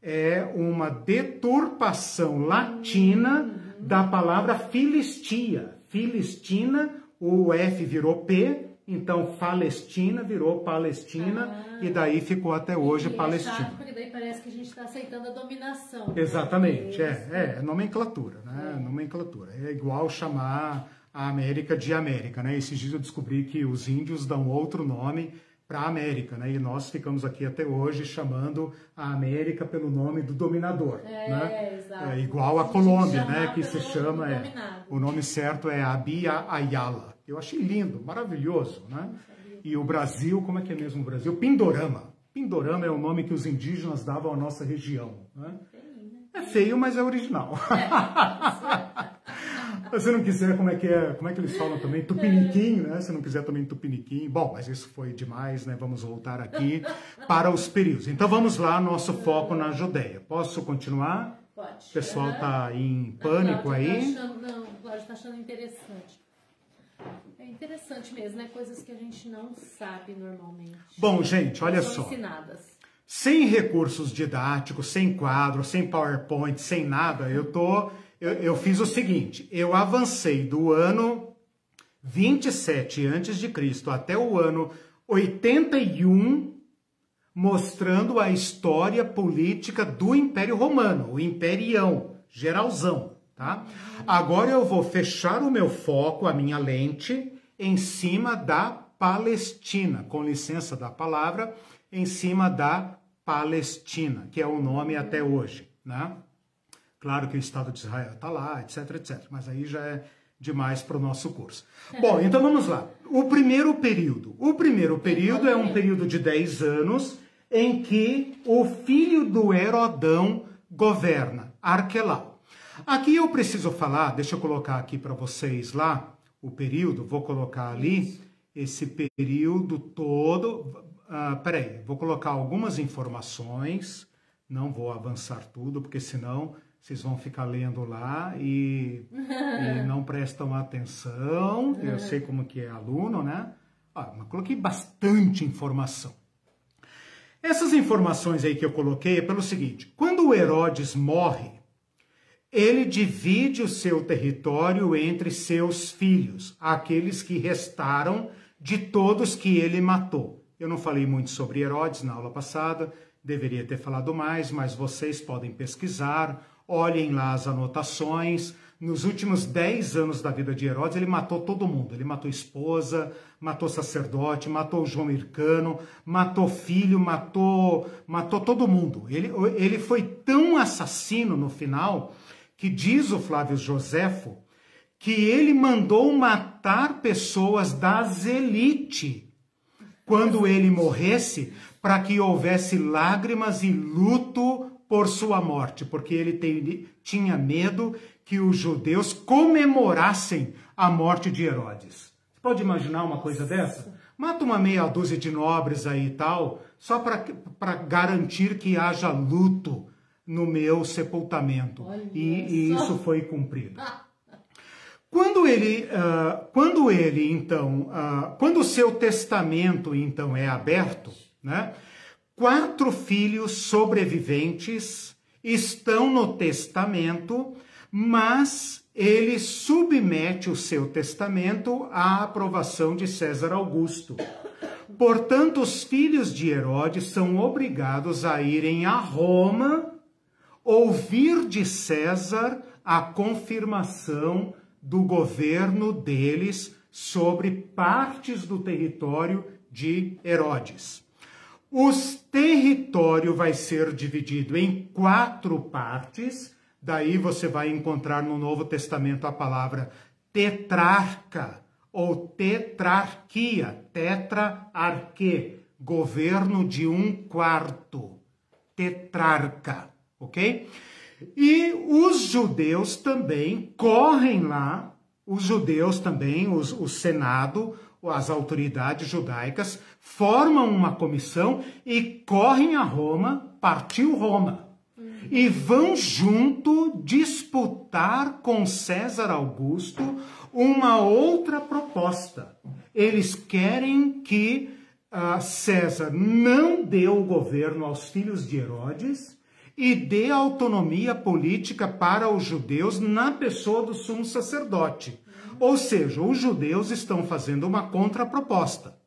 é uma deturpação latina da palavra Filistia. Filistina, o F virou P, então Palestina virou Palestina, e daí ficou até hoje Palestina. Chato, porque daí parece que a gente está aceitando a dominação. Exatamente, é nomenclatura, né? Nomenclatura. É igual chamar a América de América, né? Esses dias eu descobri que os índios dão outro nome para a América, né? E nós ficamos aqui até hoje chamando a América pelo nome do dominador, né? Exato. É igual a Colômbia, né? Que se chama, o nome certo é Abya Ayala. Eu achei lindo, maravilhoso, né? E o Brasil, como é que é mesmo o Brasil? Pindorama. Pindorama é o nome que os indígenas davam à nossa região. Né? É feio, mas é original. Se não quiser, como é que eles falam também? Tupiniquim, né? Se não quiser também Tupiniquim. Bom, mas isso foi demais, né? Vamos voltar aqui para os períodos. Então vamos lá, nosso foco na Judéia. Posso continuar? Pode. O pessoal está em pânico aí? Não, o Cláudio está achando interessante. É interessante mesmo, né? Coisas que a gente não sabe normalmente. Bom, gente, olha só. São ensinadas. Sem recursos didáticos, sem quadro, sem PowerPoint, sem nada, eu fiz o seguinte, eu avancei do ano 27 a.C. até o ano 81, mostrando a história política do Império Romano, o Imperião, geralzão, tá? Agora eu vou fechar o meu foco, a minha lente, em cima da Palestina, com licença da palavra, em cima da Palestina, que é o nome até hoje, né? Claro que o Estado de Israel está lá, etc, etc. Mas aí já é demais para o nosso curso. Bom, então vamos lá. O primeiro período. O primeiro período é um período de 10 anos em que o filho do Herodão governa, Arquelau. Aqui eu preciso falar, deixa eu colocar aqui para vocês lá, o período, vou colocar ali, esse período todo. Peraí, vou colocar algumas informações, não vou avançar tudo, porque senão vocês vão ficar lendo lá e não prestam atenção. Eu sei como que é aluno, né? Mas coloquei bastante informação. Essas informações aí que eu coloquei é pelo seguinte, quando o Herodes morre, ele divide o seu território entre seus filhos, aqueles que restaram de todos que ele matou. Eu não falei muito sobre Herodes na aula passada, deveria ter falado mais, mas vocês podem pesquisar, olhem lá as anotações. Nos últimos 10 anos da vida de Herodes, ele matou todo mundo. Ele matou esposa, matou sacerdote, matou João Hircano, matou filho, matou todo mundo. Ele foi tão assassino no final, que diz o Flávio Joséfo, que ele mandou matar pessoas das elites quando ele morresse, para que houvesse lágrimas e luto por sua morte, porque ele tinha medo que os judeus comemorassem a morte de Herodes. Você pode imaginar uma coisa dessa? Mata uma meia dúzia de nobres aí e tal, só para garantir que haja luto no meu sepultamento. E isso foi cumprido. Quando o seu testamento, então, é aberto, né? 4 filhos sobreviventes estão no testamento, mas ele submete o seu testamento à aprovação de César Augusto. Portanto, os filhos de Herodes são obrigados a irem a Roma, ouvir de César a confirmação do governo deles sobre partes do território de Herodes. O território vai ser dividido em 4 partes, daí você vai encontrar no Novo Testamento a palavra tetrarca ou tetrarquia, tetrarque, governo de 1/4, tetrarca, ok? E os judeus também correm lá, os judeus também, o Senado, as autoridades judaicas, formam uma comissão e correm a Roma, partiu Roma, e vão junto disputar com César Augusto uma outra proposta. Eles querem que César não dê o governo aos filhos de Herodes, e dê autonomia política para os judeus na pessoa do sumo sacerdote. Ou seja, os judeus estão fazendo uma contraproposta.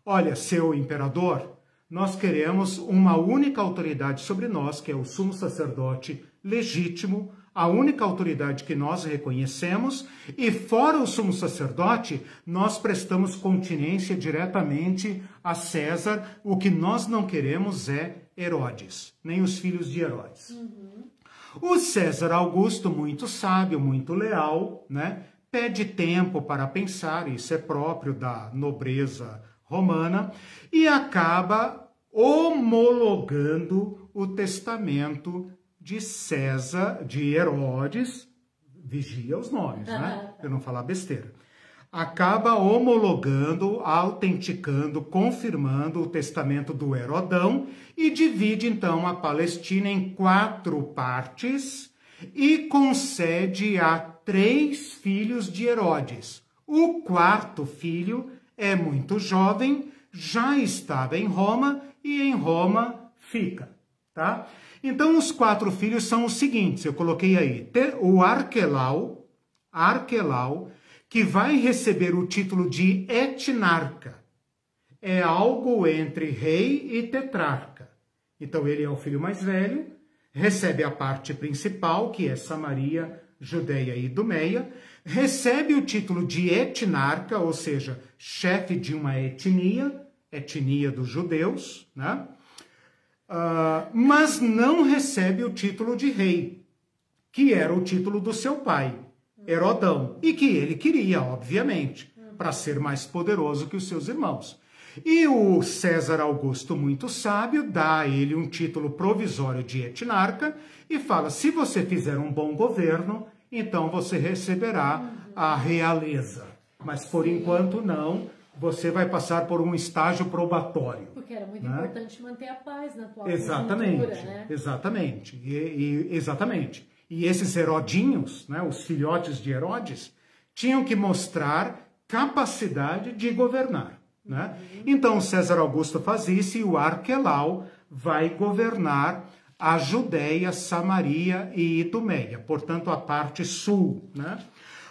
Olha, seu imperador, nós queremos uma única autoridade sobre nós, que é o sumo sacerdote legítimo, a única autoridade que nós reconhecemos, e fora o sumo sacerdote, nós prestamos continência diretamente a César. O que nós não queremos é Herodes, nem os filhos de Herodes. O César Augusto, muito sábio, muito leal, né, pede tempo para pensar, isso é próprio da nobreza romana, e acaba homologando o testamento de César, de Herodes, vigia os nomes, né? Pra eu não falar besteira. Acaba homologando, autenticando, confirmando o testamento do Herodão e divide então a Palestina em 4 partes e concede a 3 filhos de Herodes. O 4º filho é muito jovem, já estava em Roma e em Roma fica, tá? Então os 4 filhos são os seguintes, eu coloquei aí, o Arquelau, que vai receber o título de etnarca. É algo entre rei e tetrarca. Então ele é o filho mais velho, recebe a parte principal, que é Samaria, Judeia e Idumeia, recebe o título de etnarca, ou seja, chefe de uma etnia dos judeus, né? Mas não recebe o título de rei, que era o título do seu pai, Herodão, e que ele queria, obviamente, para ser mais poderoso que os seus irmãos. E o César Augusto, muito sábio, dá a ele um título provisório de etnarca e fala, se você fizer um bom governo, então você receberá a realeza. Mas por enquanto não, você vai passar por um estágio probatório. Porque era muito importante manter a paz na tua exatamente, cultura, né? Exatamente, exatamente. E esses Herodinhos, né, os filhotes de Herodes, tinham que mostrar capacidade de governar, né? Então César Augusto faz isso e o Arquelau vai governar a Judeia, Samaria e Idumeia, portanto a parte sul, né?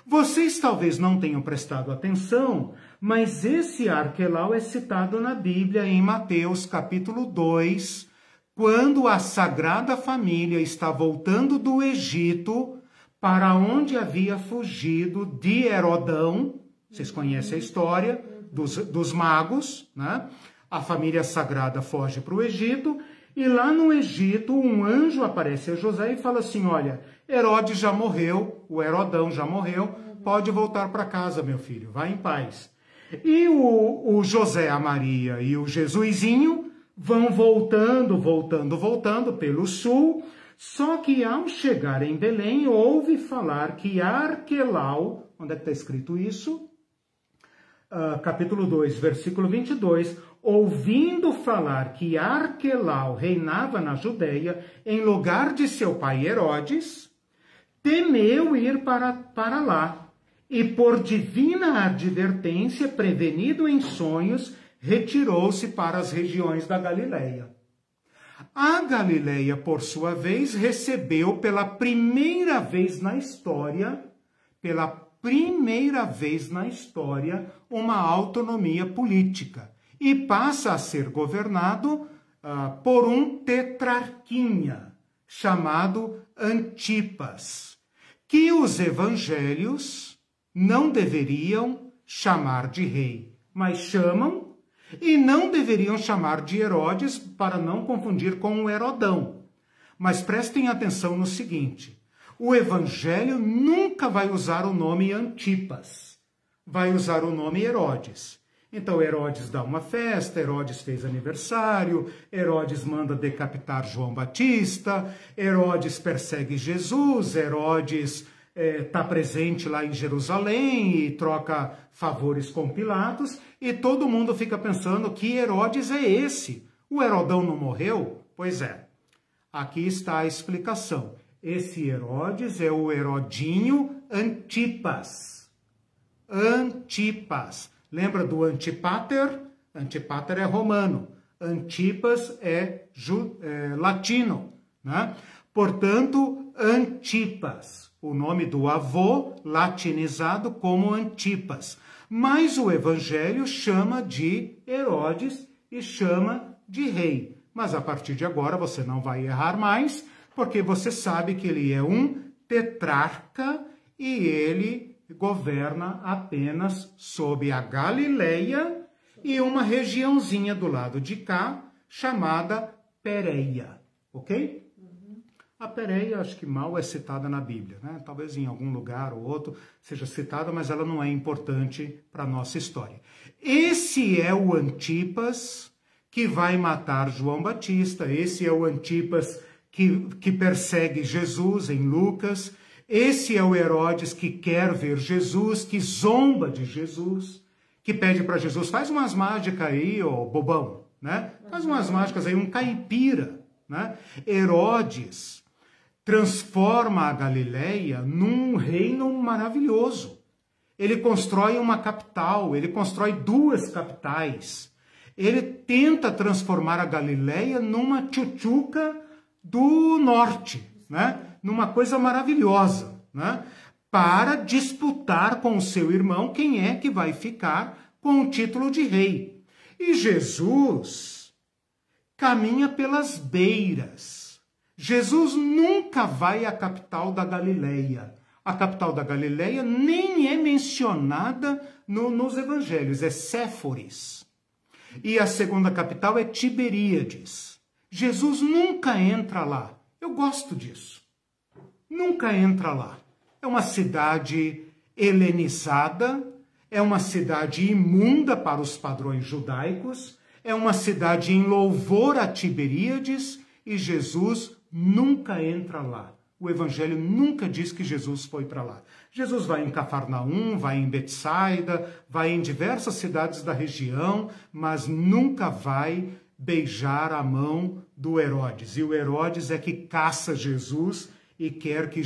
Vocês talvez não tenham prestado atenção, mas esse Arquelau é citado na Bíblia em Mateus capítulo 2, quando a Sagrada Família está voltando do Egito para onde havia fugido de Herodão. Vocês conhecem a história dos magos, né? A família sagrada foge para o Egito e lá no Egito um anjo aparece a José e fala assim, olha, Herodes já morreu, o Herodão já morreu, pode voltar para casa, meu filho, vai em paz. E o José, a Maria e o Jesuizinho vão voltando pelo sul, só que ao chegar em Belém, ouve falar que Arquelau, onde é que está escrito isso? Capítulo 2, versículo 22, ouvindo falar que Arquelau reinava na Judeia, em lugar de seu pai Herodes, temeu ir para lá, e por divina advertência, prevenido em sonhos, retirou-se para as regiões da Galileia. A Galileia, por sua vez, recebeu pela primeira vez na história, uma autonomia política e passa a ser governado por um tetrarquinha chamado Antipas, que os evangelhos não deveriam chamar de rei, mas chamam, e não deveriam chamar de Herodes para não confundir com o Herodão. Mas prestem atenção no seguinte, o evangelho nunca vai usar o nome Antipas, vai usar o nome Herodes. Então Herodes dá uma festa, Herodes fez aniversário, Herodes manda decapitar João Batista, Herodes persegue Jesus, Herodes está presente lá em Jerusalém e troca favores com Pilatos, e todo mundo fica pensando que Herodes é esse. O Herodão não morreu? Pois é. Aqui está a explicação. Esse Herodes é o Herodinho Antipas. Antipas. Lembra do Antipater? Antipater é romano. Antipas é latino, né? Portanto, Antipas. O nome do avô latinizado como Antipas. Mas o evangelho chama de Herodes e chama de rei. Mas a partir de agora você não vai errar mais, porque você sabe que ele é um tetrarca e ele governa apenas sob a Galileia e uma regiãozinha do lado de cá chamada Pérea, ok? A Pérea, acho que mal é citada na Bíblia, né? Talvez em algum lugar ou outro seja citada, mas ela não é importante para a nossa história. Esse é o Antipas que vai matar João Batista. Esse é o Antipas que persegue Jesus em Lucas. Esse é o Herodes que quer ver Jesus, que zomba de Jesus, que pede para Jesus, faz umas mágicas aí, ó, bobão, né? Faz umas mágicas aí, um caipira, né? Herodes transforma a Galileia num reino maravilhoso. Ele constrói uma capital, ele constrói 2 capitais. Ele tenta transformar a Galileia numa tchutchuca do norte, né? Numa coisa maravilhosa, né? Para disputar com o seu irmão quem é que vai ficar com o título de rei. E Jesus caminha pelas beiras. Jesus nunca vai à capital da Galileia. A capital da Galileia nem é mencionada nos evangelhos, é Séforis. E a segunda capital é Tiberíades. Jesus nunca entra lá. Eu gosto disso. Nunca entra lá. É uma cidade helenizada, é uma cidade imunda para os padrões judaicos, é uma cidade em louvor a Tiberíades e Jesus nunca entra lá. O Evangelho nunca diz que Jesus foi para lá. Jesus vai em Cafarnaum, vai em Betsaida, vai em diversas cidades da região, mas nunca vai beijar a mão do Herodes. E o Herodes é que caça Jesus e quer que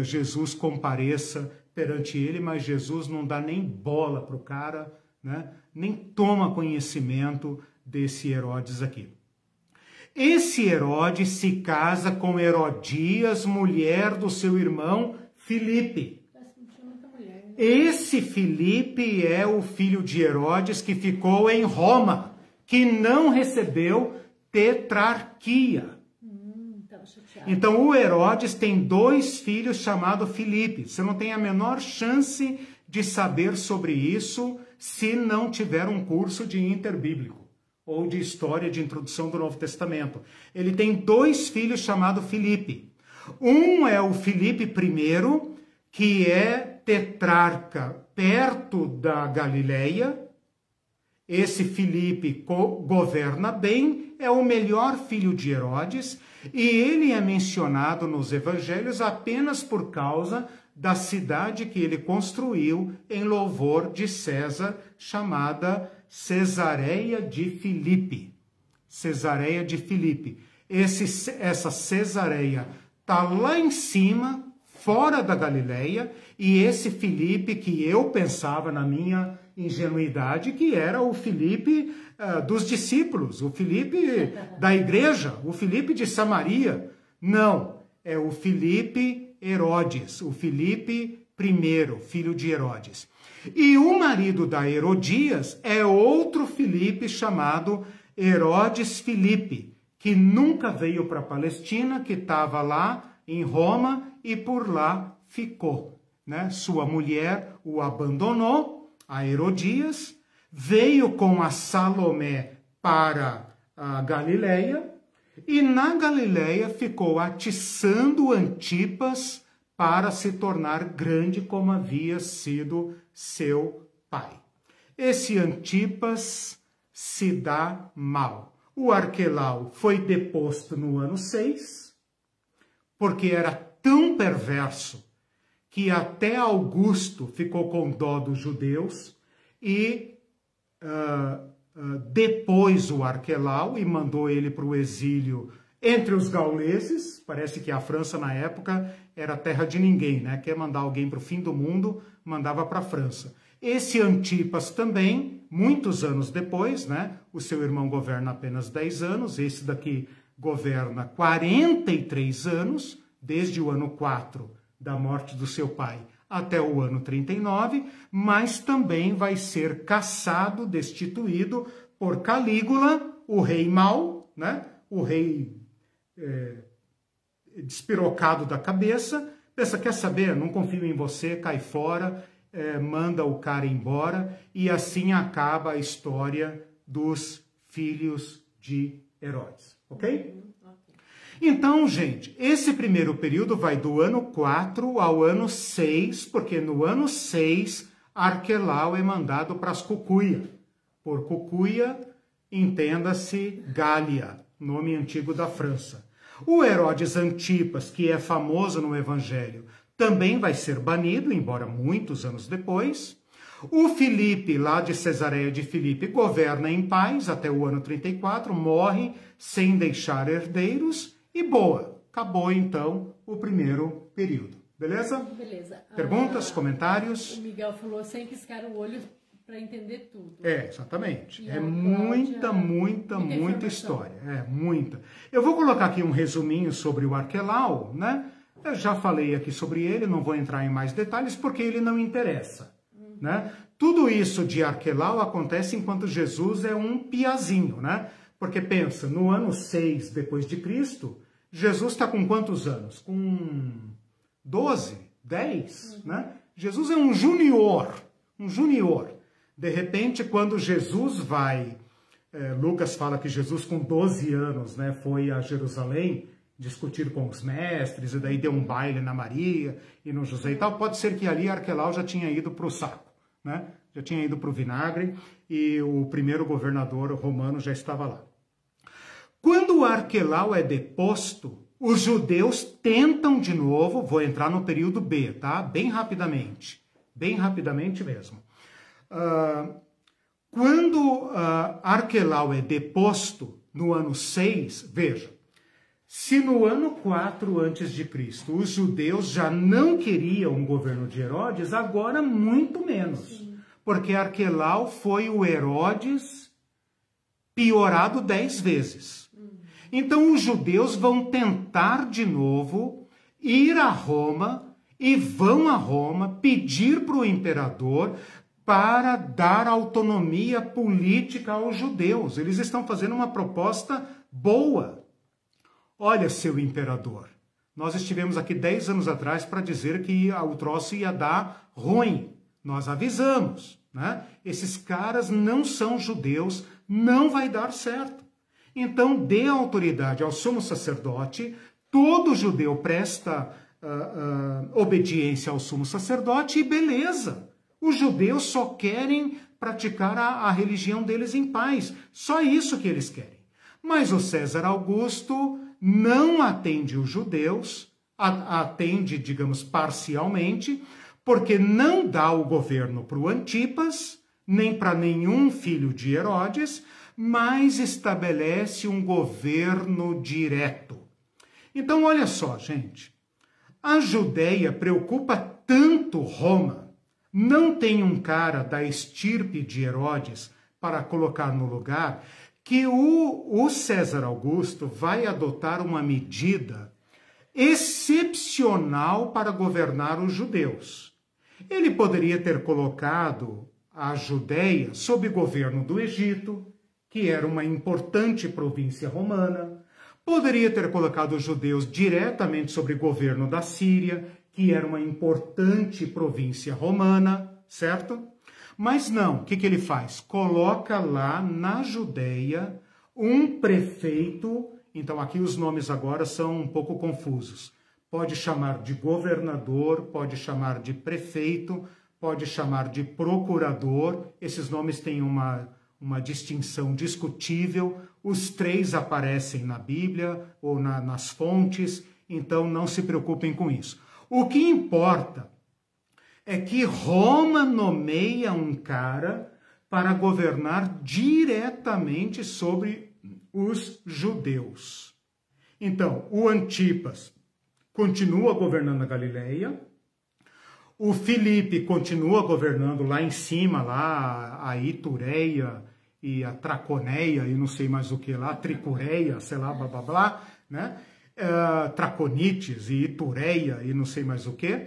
Jesus compareça perante ele, mas Jesus não dá nem bola para o cara, né? Nem toma conhecimento desse Herodes aqui. Esse Herodes se casa com Herodias, mulher do seu irmão Filipe. Esse Filipe é o filho de Herodes que ficou em Roma, que não recebeu tetrarquia. Então o Herodes tem 2 filhos chamados Filipe. Você não tem a menor chance de saber sobre isso se não tiver um curso de interbíblico ou de história de introdução do Novo Testamento. Ele tem 2 filhos chamados Filipe. Um é o Filipe I, que é tetrarca perto da Galileia. Esse Filipe governa bem, é o melhor filho de Herodes, e ele é mencionado nos evangelhos apenas por causa da cidade que ele construiu em louvor de César, chamada Cesareia de Filipe. Cesareia de Filipe. Essa Cesareia está lá em cima, fora da Galileia, e esse Filipe que eu pensava na minha ingenuidade que era o Filipe dos discípulos, o Filipe da igreja, o Filipe de Samaria. Não, é o Filipe Herodes, o Filipe I, filho de Herodes. E o marido da Herodias é outro Filipe chamado Herodes Filipe, que nunca veio para a Palestina, que estava lá em Roma e por lá ficou, né? Sua mulher o abandonou, a Herodias, veio com a Salomé para a Galileia e na Galileia ficou atiçando Antipas para se tornar grande como havia sido seu pai. Esse Antipas se dá mal. O Arquelau foi deposto no ano 6, porque era tão perverso que até Augusto ficou com dó dos judeus e depôs o Arquelau e mandou ele para o exílio entre os gauleses. Parece que a França na época era terra de ninguém, né? Quer mandar alguém para o fim do mundo, mandava para a França. Esse Antipas também, muitos anos depois, né? O seu irmão governa apenas 10 anos, esse daqui governa 43 anos, desde o ano 4 da morte do seu pai até o ano 39, mas também vai ser caçado, destituído por Calígula, o rei mau, né? O rei despirocado da cabeça, pensa, quer saber, não confio em você, cai fora, manda o cara embora, e assim acaba a história dos filhos de Herodes, ok? Então, gente, esse primeiro período vai do ano 4 ao ano 6, porque no ano 6, Arquelau é mandado para as Cucuia. Por Cucuia, entenda-se Gália, nome antigo da França. O Herodes Antipas, que é famoso no Evangelho, também vai ser banido, embora muitos anos depois. O Filipe, lá de Cesareia de Filipe, governa em paz até o ano 34, morre sem deixar herdeiros e boa. Acabou, então, o primeiro período. Beleza? Beleza. Perguntas, comentários? O Miguel falou sem piscar o olho para entender tudo. Exatamente. E é Cláudia, muita história. É, muita. Eu vou colocar aqui um resuminho sobre o Arquelau, né? Eu já falei aqui sobre ele, não vou entrar em mais detalhes porque ele não interessa, né? Tudo isso de Arquelau acontece enquanto Jesus é um piazinho, né? Porque pensa, no ano 6 depois de Cristo, Jesus está com quantos anos? Com 12, 10, né? Jesus é um junior. De repente, quando Jesus vai, Lucas fala que Jesus com 12 anos, né, foi a Jerusalém discutir com os mestres, e daí deu um baile na Maria e no José e tal. Pode ser que ali Arquelau já tinha ido para o saco, né? Já tinha ido para o vinagre e o primeiro governador romano já estava lá. Quando Arquelau é deposto, os judeus tentam de novo, vou entrar no período B, tá? Bem rapidamente mesmo. Quando Arquelau é deposto no ano 6, veja, se no ano 4 a.C. os judeus já não queriam um governo de Herodes, agora muito menos. Porque Arquelau foi o Herodes piorado 10 vezes. Então os judeus vão tentar de novo ir a Roma e vão a Roma pedir para o imperador para dar autonomia política aos judeus. Eles estão fazendo uma proposta boa. Olha, seu imperador, nós estivemos aqui 10 anos atrás para dizer que o troço ia dar ruim. Nós avisamos, né? Esses caras não são judeus, não vai dar certo. Então dê autoridade ao sumo sacerdote, todo judeu presta obediência ao sumo sacerdote e beleza. Os judeus só querem praticar a religião deles em paz, só isso que eles querem. Mas o César Augusto não atende os judeus, atende, digamos, parcialmente, porque não dá o governo para o Antipas, nem para nenhum filho de Herodes, mas estabelece um governo direto. Então, olha só, gente, a Judéia preocupa tanto Roma, não tem um cara da estirpe de Herodes para colocar no lugar, que o César Augusto vai adotar uma medida excepcional para governar os judeus. Ele poderia ter colocado a Judéia sob governo do Egito, que era uma importante província romana, poderia ter colocado os judeus diretamente sob governo da Síria, que era uma importante província romana, certo? Mas não, o que ele faz? Coloca lá na Judéia um prefeito, então aqui os nomes agora são um pouco confusos. Pode chamar de governador, pode chamar de prefeito, pode chamar de procurador, esses nomes têm uma distinção discutível, os três aparecem na Bíblia ou nas fontes, então não se preocupem com isso. O que importa é que Roma nomeia um cara para governar diretamente sobre os judeus. Então, o Antipas continua governando a Galileia, o Filipe continua governando lá em cima, lá a Itureia e a Traconeia e não sei mais o que lá, Tricureia, sei lá, blá blá blá, né? Traconites e Itureia e não sei mais o que.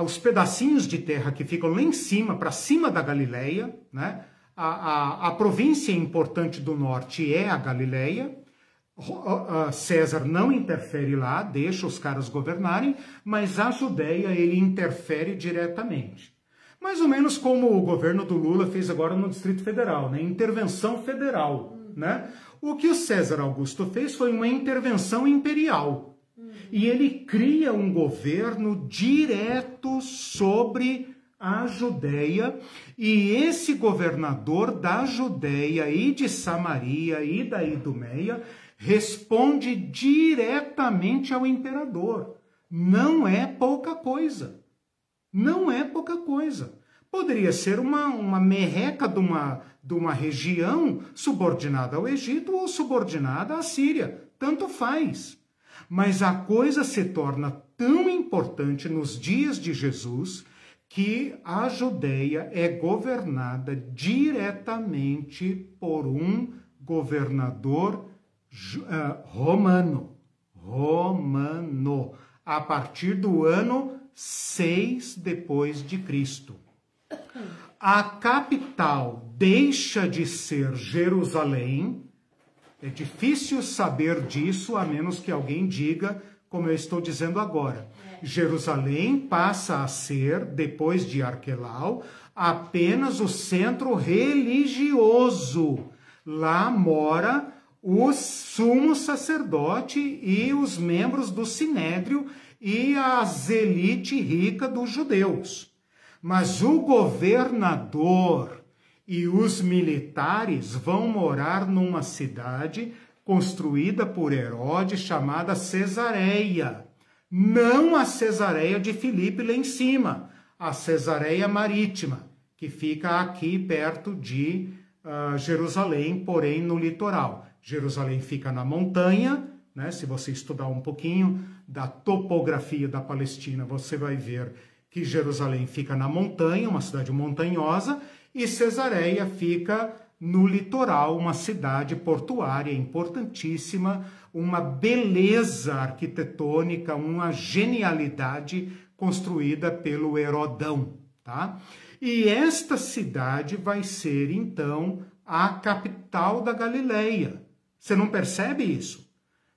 Os pedacinhos de terra que ficam lá em cima, para cima da Galileia, né? A província importante do norte é a Galileia. César não interfere lá, deixa os caras governarem, mas a Judéia ele interfere diretamente. Mais ou menos como o governo do Lula fez agora no Distrito Federal, né? Intervenção federal, né? O que o César Augusto fez foi uma intervenção imperial. E ele cria um governo direto sobre a Judéia, e esse governador da Judéia e de Samaria e da Idumeia responde diretamente ao imperador. Não é pouca coisa. Não é pouca coisa. Poderia ser uma merreca de uma região subordinada ao Egito ou subordinada à Síria. Tanto faz. Mas a coisa se torna tão importante nos dias de Jesus que a Judéia é governada diretamente por um governador romano. A partir do ano 6 depois de Cristo. A capital deixa de ser Jerusalém. É difícil saber disso, a menos que alguém diga, como eu estou dizendo agora. Jerusalém passa a ser, depois de Arquelau, apenas o centro religioso. Lá mora o sumo sacerdote e os membros do Sinédrio e a elite rica dos judeus. Mas o governador e os militares vão morar numa cidade construída por Herodes chamada Cesareia. Não a Cesareia de Filipe lá em cima, a Cesareia Marítima, que fica aqui perto de Jerusalém, porém no litoral. Jerusalém fica na montanha, né? Se você estudar um pouquinho da topografia da Palestina, você vai ver que Jerusalém fica na montanha, uma cidade montanhosa, e Cesareia fica no litoral, uma cidade portuária importantíssima, uma beleza arquitetônica, uma genialidade construída pelo Herodão, tá? E esta cidade vai ser, então, a capital da Galileia. Você não percebe isso?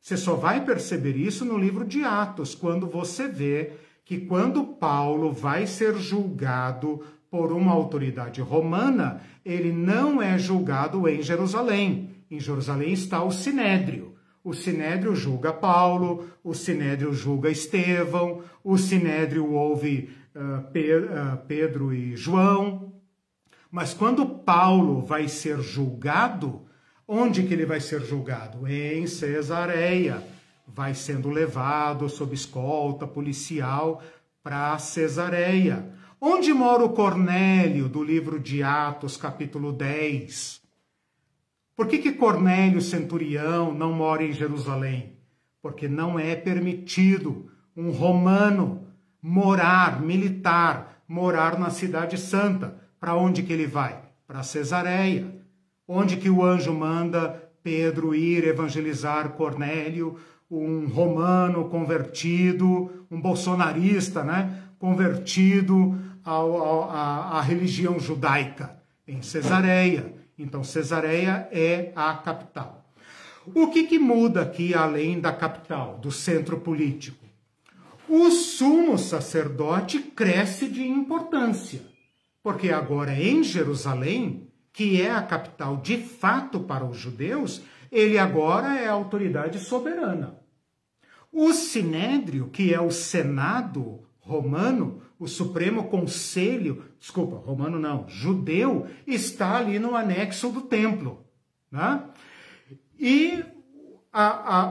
Você só vai perceber isso no livro de Atos, quando você vê que quando Paulo vai ser julgado por uma autoridade romana, ele não é julgado em Jerusalém. Em Jerusalém está o Sinédrio. O Sinédrio julga Paulo, o Sinédrio julga Estevão, o Sinédrio ouve Pedro e João. Mas quando Paulo vai ser julgado, onde que ele vai ser julgado? Em Cesareia. Vai sendo levado sob escolta policial para Cesareia. Onde mora o Cornélio do livro de Atos, capítulo 10? Por que Cornélio, centurião, não mora em Jerusalém? Porque não é permitido um romano militar, morar na cidade santa. Para onde que ele vai? Para Cesareia. Onde que o anjo manda Pedro ir evangelizar Cornélio, um romano convertido, um bolsonarista, né? Convertido à religião judaica, em Cesareia. Então, Cesareia é a capital. O que muda aqui, além da capital, do centro político? O sumo sacerdote cresce de importância, porque agora em Jerusalém, que é a capital de fato para os judeus, ele agora é a autoridade soberana. O Sinédrio, que é o Senado romano, o Supremo Conselho, romano não, judeu, está ali no anexo do templo, né? E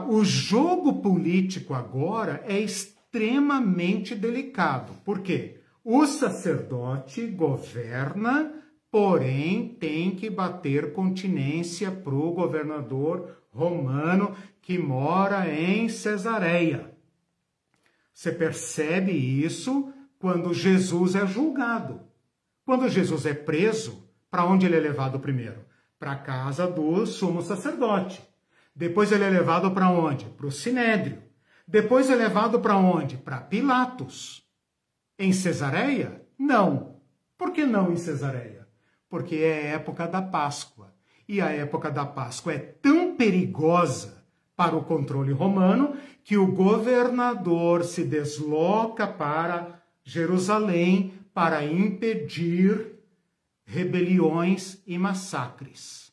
o jogo político agora é extremamente delicado. Por quê? O sacerdote governa, porém tem que bater continência para o governador romano que mora em Cesareia. Você percebe isso quando Jesus é julgado. Quando Jesus é preso, para onde ele é levado primeiro? Para a casa do sumo sacerdote. Depois ele é levado para onde? Para o Sinédrio. Depois é levado para onde? Para Pilatos. Em Cesareia? Não. Por que não em Cesareia? Porque é a época da Páscoa. E a época da Páscoa é tão perigosa para o controle romano que o governador se desloca para Jerusalém para impedir rebeliões e massacres.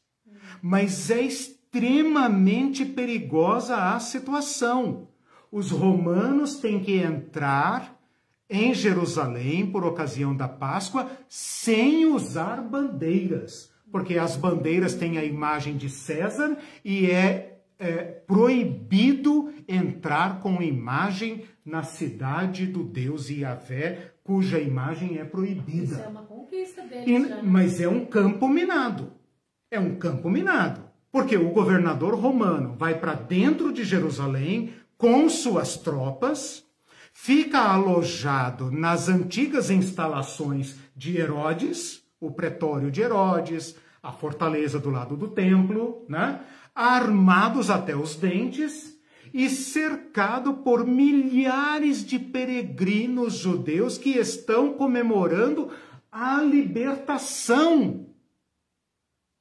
Mas é extremamente perigosa a situação. Os romanos têm que entrar em Jerusalém por ocasião da Páscoa sem usar bandeiras, porque as bandeiras têm a imagem de César e é proibido entrar com imagem na cidade do Deus Yahvé, cuja imagem é proibida. Isso é uma conquista deles, já, né? Mas é um campo minado. É um campo minado. Porque o governador romano vai para dentro de Jerusalém com suas tropas, fica alojado nas antigas instalações de Herodes, o pretório de Herodes, a fortaleza do lado do templo, né? Armados até os dentes e cercado por milhares de peregrinos judeus que estão comemorando a libertação.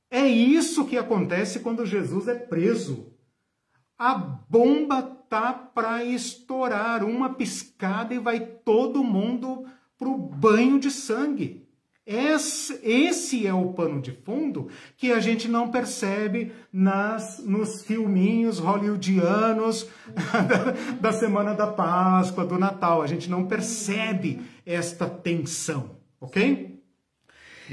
É isso que acontece quando Jesus é preso. A bomba tá para estourar, uma piscada e vai todo mundo para o banho de sangue. Esse é o pano de fundo que a gente não percebe nos filminhos hollywoodianos da Semana da Páscoa, do Natal. A gente não percebe esta tensão, ok?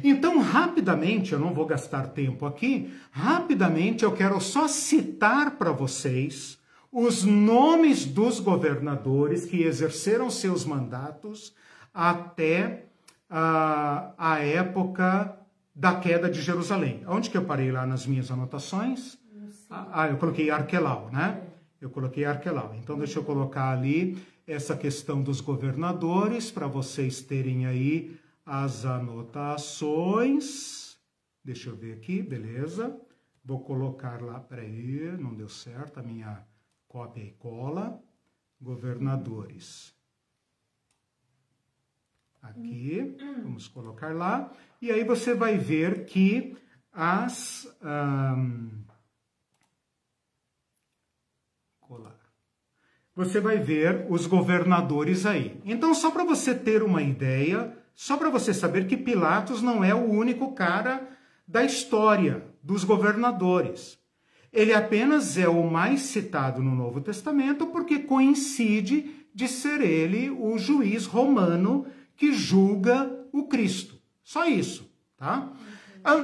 Então, rapidamente, eu não vou gastar tempo aqui, rapidamente eu quero só citar para vocês os nomes dos governadores que exerceram seus mandatos até a época da queda de Jerusalém. Onde que eu parei lá nas minhas anotações? Eu coloquei Arquelau, né? Eu coloquei Arquelau. Então, deixa eu colocar ali essa questão dos governadores para vocês terem aí as anotações. Deixa eu ver aqui, beleza. Vou colocar lá, peraí, não deu certo a minha cópia e cola. Governadores. Aqui, vamos colocar lá. E aí você vai ver que você vai ver os governadores aí. Então, só para você ter uma ideia, só para você saber que Pilatos não é o único cara da história dos governadores. Ele apenas é o mais citado no Novo Testamento porque coincide de ser ele o juiz romano que julga o Cristo. Só isso, tá?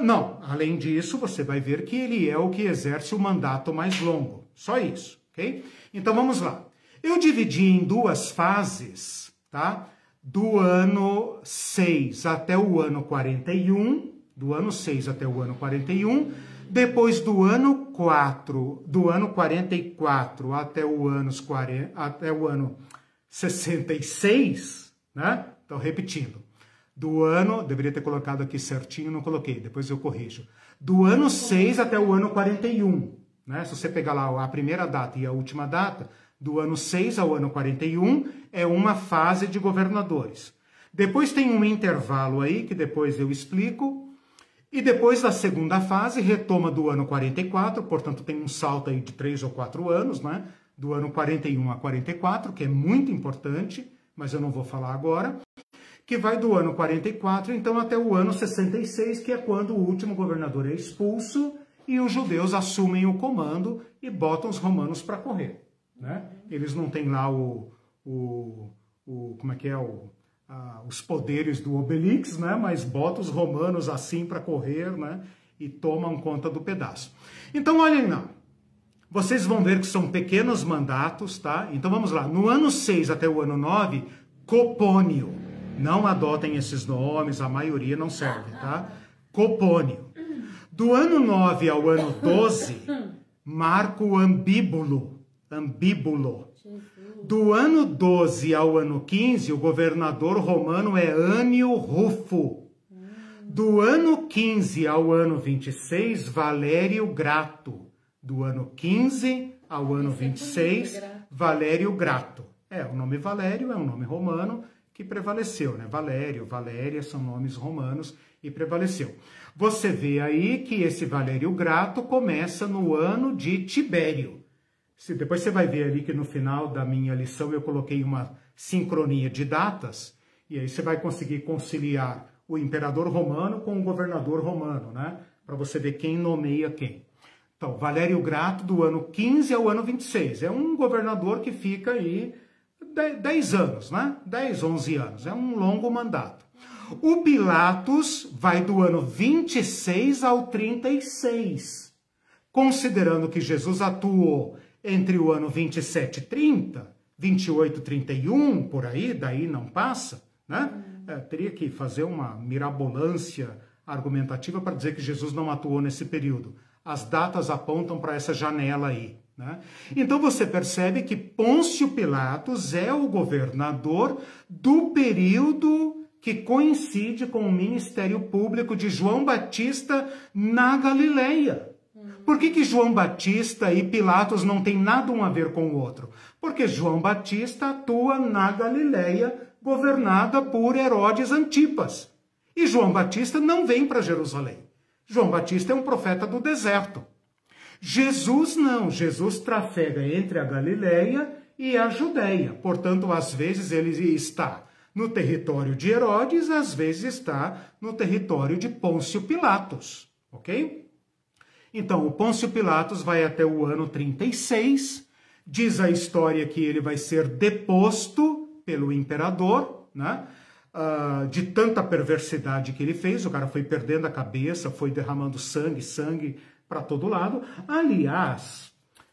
Não, além disso, você vai ver que ele é o que exerce o mandato mais longo. Só isso, ok? Então, vamos lá. Eu dividi em duas fases, tá? Do ano 6 até o ano 41, do ano 6 até o ano 41, depois do ano 44 até o ano 66, né? Então, repetindo, deveria ter colocado aqui certinho, não coloquei, depois eu corrijo. Do ano 6 até o ano 41, né? Se você pegar lá a primeira data e a última data, do ano 6 ao ano 41, é uma fase de governadores. Depois tem um intervalo aí, que depois eu explico, e depois da segunda fase, retoma do ano 44, portanto tem um salto aí de 3 ou 4 anos, né? Do ano 41 a 44, que é muito importante, mas eu não vou falar agora, que vai do ano 44, então, até o ano 66, que é quando o último governador é expulso e os judeus assumem o comando e botam os romanos para correr, né? Eles não têm lá como é que é, os poderes do Obelix, né? Mas botam os romanos assim para correr, né? E tomam conta do pedaço. Então, olhem lá. Vocês vão ver que são pequenos mandatos, tá? Então, vamos lá. No ano 6 até o ano 9, Copônio. Não adotem esses nomes, a maioria não serve, tá? Copônio. Do ano 9 ao ano 12, Marco Ambíbulo. Do ano 12 ao ano 15, o governador romano é Ânio Rufo. Do ano 15 ao ano 26, Valério Grato. Do ano 15 ao ano 26, Valério Grato. O nome Valério é um nome romano que prevaleceu, né? Valério, Valéria são nomes romanos e prevaleceu. Você vê aí que esse Valério Grato começa no ano de Tibério. Depois você vai ver ali que no final da minha lição eu coloquei uma sincronia de datas, e aí você vai conseguir conciliar o imperador romano com o governador romano, né? Para você ver quem nomeia quem. Então, Valério Grato, do ano 15 ao ano 26. É um governador que fica aí 10 anos, né? 10, 11 anos. É um longo mandato. O Pilatos vai do ano 26 ao 36. Considerando que Jesus atuou entre o ano 27 e 30, 28 e 31, por aí, daí não passa, né? Teria que fazer uma mirabolância argumentativa para dizer que Jesus não atuou nesse período. As datas apontam para essa janela aí, né? Então você percebe que Pôncio Pilatos é o governador do período que coincide com o ministério público de João Batista na Galileia. Por que João Batista e Pilatos não têm nada um a ver com o outro? Porque João Batista atua na Galileia, governada por Herodes Antipas. E João Batista não vem para Jerusalém. João Batista é um profeta do deserto. Jesus não. Jesus trafega entre a Galileia e a Judéia. Portanto, às vezes ele está no território de Herodes, às vezes está no território de Pôncio Pilatos. Ok? Então, o Pôncio Pilatos vai até o ano 36, diz a história que ele vai ser deposto pelo imperador, né? De tanta perversidade que ele fez, o cara foi perdendo a cabeça, foi derramando sangue para todo lado. Aliás,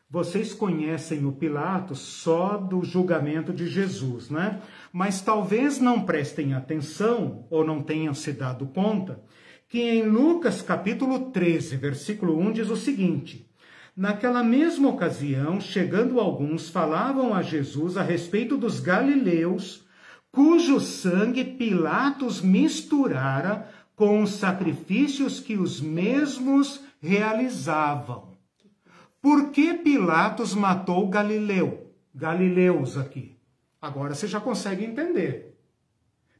vocês conhecem o Pilatos só do julgamento de Jesus, né? Mas talvez não prestem atenção ou não tenham se dado conta que em Lucas capítulo 13, versículo 1 diz o seguinte: naquela mesma ocasião, chegando alguns, falavam a Jesus a respeito dos galileus, cujo sangue Pilatos misturara com os sacrifícios que os mesmos realizavam. Por que Pilatos matou galileus aqui? Agora você já consegue entender.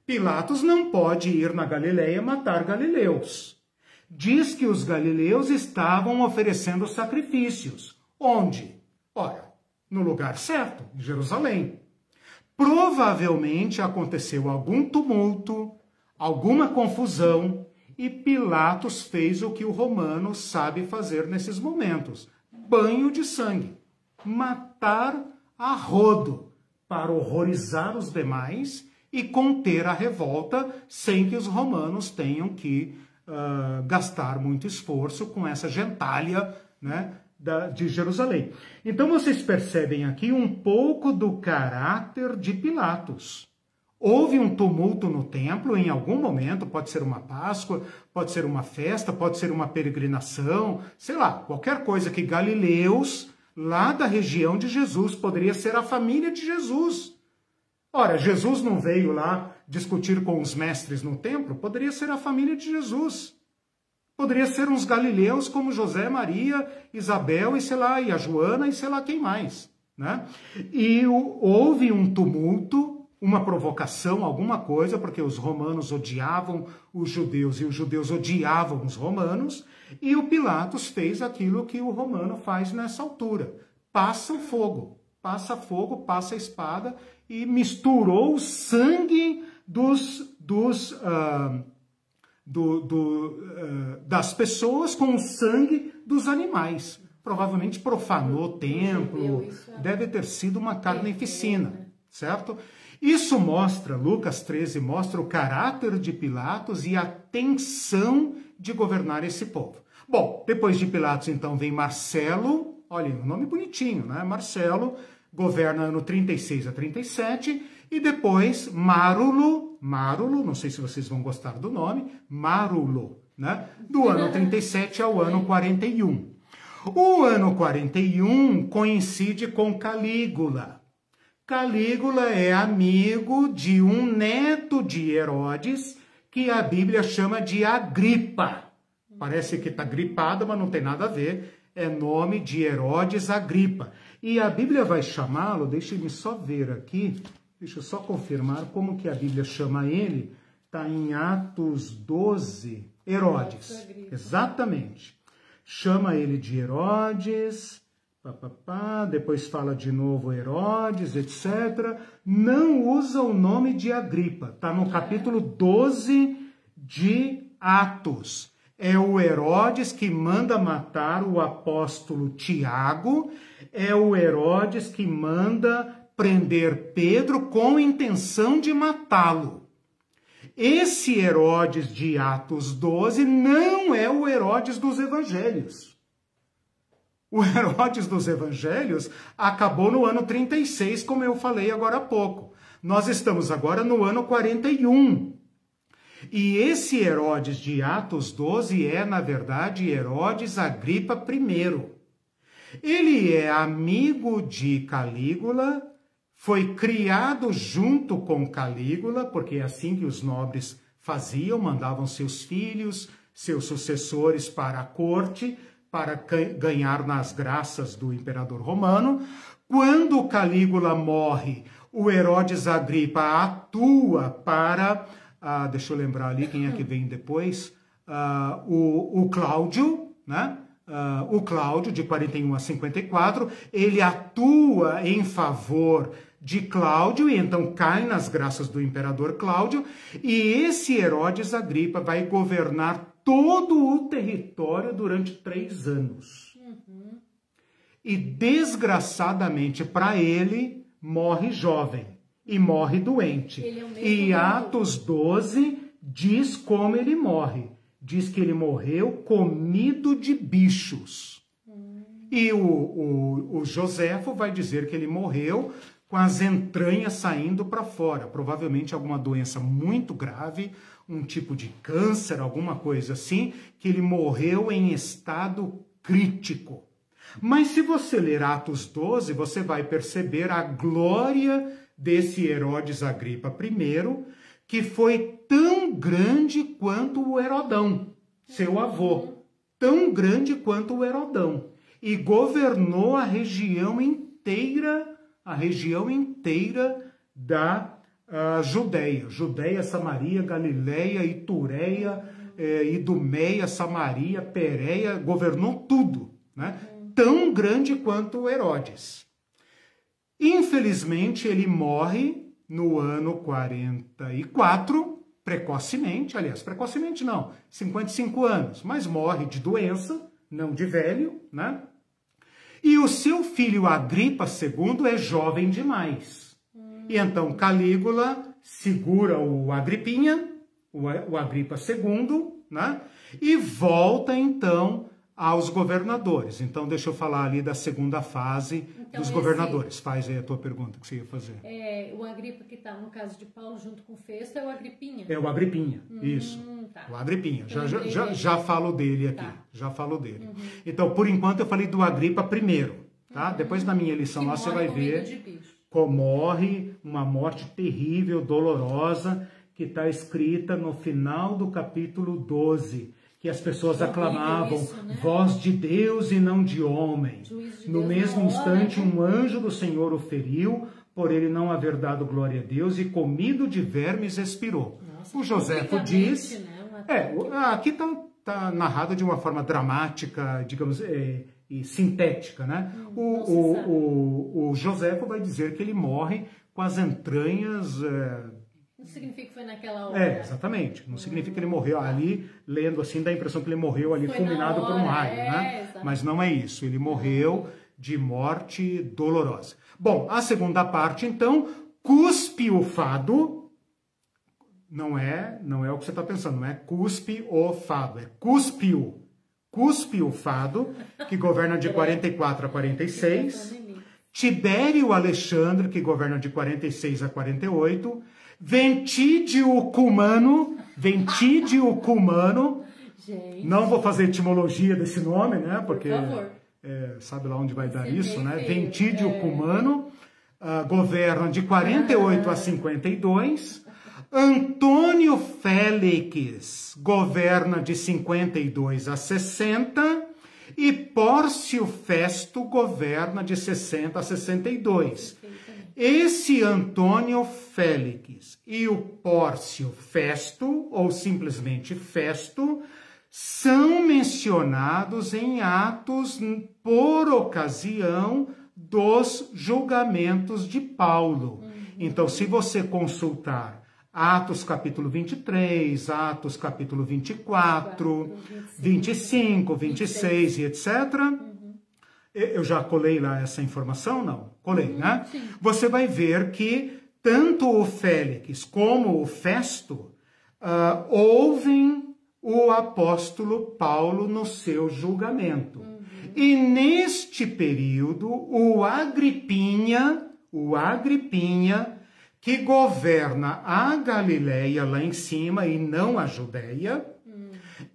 Pilatos não pode ir na Galileia matar galileus. Diz que os galileus estavam oferecendo sacrifícios. Onde? Ora, no lugar certo, em Jerusalém. Provavelmente aconteceu algum tumulto, alguma confusão, e Pilatos fez o que o romano sabe fazer nesses momentos: banho de sangue, matar a rodo, para horrorizar os demais e conter a revolta sem que os romanos tenham que gastar muito esforço com essa gentalha, né, de Jerusalém. Então vocês percebem aqui um pouco do caráter de Pilatos. Houve um tumulto no templo em algum momento, pode ser uma Páscoa, pode ser uma festa, pode ser uma peregrinação, sei lá, qualquer coisa que galileus, lá da região de Jesus, poderia ser a família de Jesus. Ora, Jesus não veio lá discutir com os mestres no templo? Poderia ser a família de Jesus. Poderia ser uns galileus como José, Maria, Isabel e sei lá, e a Joana e sei lá quem mais, né? E houve um tumulto, uma provocação, alguma coisa, porque os romanos odiavam os judeus e os judeus odiavam os romanos, e o Pilatos fez aquilo que o romano faz nessa altura: passa o fogo, passa fogo, passa a espada, e misturou o sangue das pessoas com o sangue dos animais. Provavelmente profanou o templo, deve ter sido uma carneficina, certo? Isso mostra, Lucas 13 mostra o caráter de Pilatos e a tensão de governar esse povo. Bom, depois de Pilatos então vem Marcelo, olha, um nome bonitinho, né? Marcelo governa ano 36 a 37, e depois Márulo, não sei se vocês vão gostar do nome, Márulo, né? Do ano 37 ao ano 41. O ano 41 coincide com Calígula. Calígula é amigo de um neto de Herodes, que a Bíblia chama de Agripa. Parece que está gripado, mas não tem nada a ver. É nome de Herodes Agripa. E a Bíblia vai chamá-lo, deixa-me só ver aqui, deixa eu só confirmar como que a Bíblia chama ele. Está em Atos 12, Herodes. Exatamente. Chama ele de Herodes, depois fala de novo Herodes, etc. Não usa o nome de Agripa. Está no capítulo 12 de Atos. É o Herodes que manda matar o apóstolo Tiago, é o Herodes que manda prender Pedro com intenção de matá-lo. Esse Herodes de Atos 12 não é o Herodes dos Evangelhos. O Herodes dos Evangelhos acabou no ano 36, como eu falei agora há pouco. Nós estamos agora no ano 41. E esse Herodes de Atos 12 é, na verdade, Herodes Agripa I. Ele é amigo de Calígula, foi criado junto com Calígula, porque é assim que os nobres faziam, mandavam seus filhos, seus sucessores para a corte, para ganhar nas graças do imperador romano. Quando Calígula morre, o Herodes Agripa atua para, deixa eu lembrar ali quem é que vem depois, o Cláudio, né? O Cláudio, de 41 a 54, ele atua em favor de Cláudio e então cai nas graças do imperador Cláudio, e esse Herodes Agripa vai governar todo o território durante 3 anos. E desgraçadamente para ele, morre jovem e morre doente. E Atos 12 diz como ele morre. Diz que ele morreu comido de bichos. E o Joséfo vai dizer que ele morreu com as entranhas saindo para fora. Provavelmente alguma doença muito grave, um tipo de câncer, alguma coisa assim, que ele morreu em estado crítico. Mas se você ler Atos 12, você vai perceber a glória desse Herodes Agripa I, que foi tão grande quanto o Herodão, seu avô, tão grande quanto o Herodão, e governou a região inteira da Judéia, Samaria, Galileia, Itureia, Idumeia, Samaria, Pérea, governou tudo, né? Tão grande quanto Herodes. Infelizmente, ele morre no ano 44, precocemente, aliás, precocemente não, 55 anos, mas morre de doença, não de velho, né? E o seu filho Agripa II é jovem demais. E então Calígula segura o Agripinha, o Agripa II, né? E volta então aos governadores. Então, deixa eu falar ali da segunda fase dos governadores. Faz aí a tua pergunta que você ia fazer. O Agripa que está, no caso de Paulo, junto com Festo, é o Agripinha? É o Agripinha, isso. Tá. O Agripinha. Já falo dele aqui. Tá. Já falo dele. Então, por enquanto, eu falei do Agripa I, tá? Depois na minha lição lá, você vai ver como morre, uma morte terrível, dolorosa, que está escrita no final do capítulo 12. Que as pessoas aclamavam, isso, né? Voz de Deus e não de homem. De no mesmo instante, um anjo do Senhor o feriu, por ele não haver dado glória a Deus, e comido de vermes expirou. Nossa, o Joséfo diz... Né? Aqui está narrado de uma forma dramática, digamos, e sintética, né? O Joséfo vai dizer que ele morre com as entranhas... Não significa que foi naquela hora. Exatamente. Não significa que ele morreu ali, lendo assim, dá a impressão que ele morreu ali fulminado por um raio, né? Exatamente. Mas não é isso. Ele morreu de morte dolorosa. Bom, a segunda parte, então, cuspe o fado. Não é o que você está pensando, não é cuspe o fado, é cuspe-o. Cuspe o fado, que governa de 44 a 46. Tibério Alexandre, que governa de 46 a 48. Ventídio Cumano, gente. Não vou fazer etimologia desse nome, né? Porque sabe lá onde vai dar isso, né? Ventídio Cumano governa de 48 a 52. Antônio Félix governa de 52 a 60. E Pórcio Festo governa de 60 a 62. Esse Antônio Félix e o Pórcio Festo, ou simplesmente Festo, são mencionados em Atos por ocasião dos julgamentos de Paulo. Então, se você consultar Atos capítulo 23, Atos capítulo 24, 25, 26 e etc., Eu já colei lá essa informação? Não. Colei, né? Sim. Você vai ver que tanto o Félix como o Festo ouvem o apóstolo Paulo no seu julgamento. E neste período, o Agripinha, que governa a Galileia lá em cima e não a Judéia,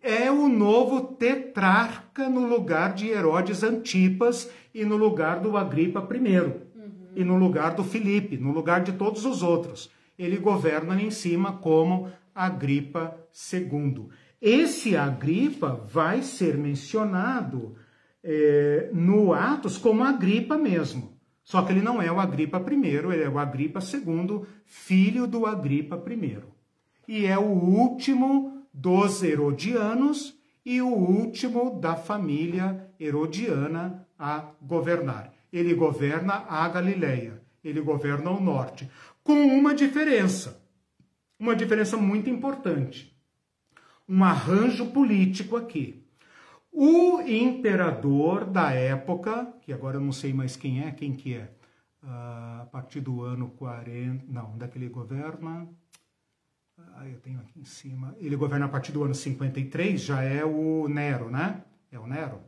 é o novo tetrarca no lugar de Herodes Antipas e no lugar do Agripa I, e no lugar do Filipe, no lugar de todos os outros. Ele governa lá em cima como Agripa II. Esse Agripa vai ser mencionado no Atos como Agripa mesmo. Só que ele não é o Agripa I, ele é o Agripa II, filho do Agripa I. E é o último dos Herodianos e o último da família herodiana a governar. Ele governa a Galileia, ele governa o norte, com uma diferença muito importante. Um arranjo político aqui. O imperador da época, que agora eu não sei mais quem que é, a partir do ano 40, não, onde é que ele governa? Eu tenho aqui em cima, ele governa a partir do ano 53, já é o Nero, né? É o Nero?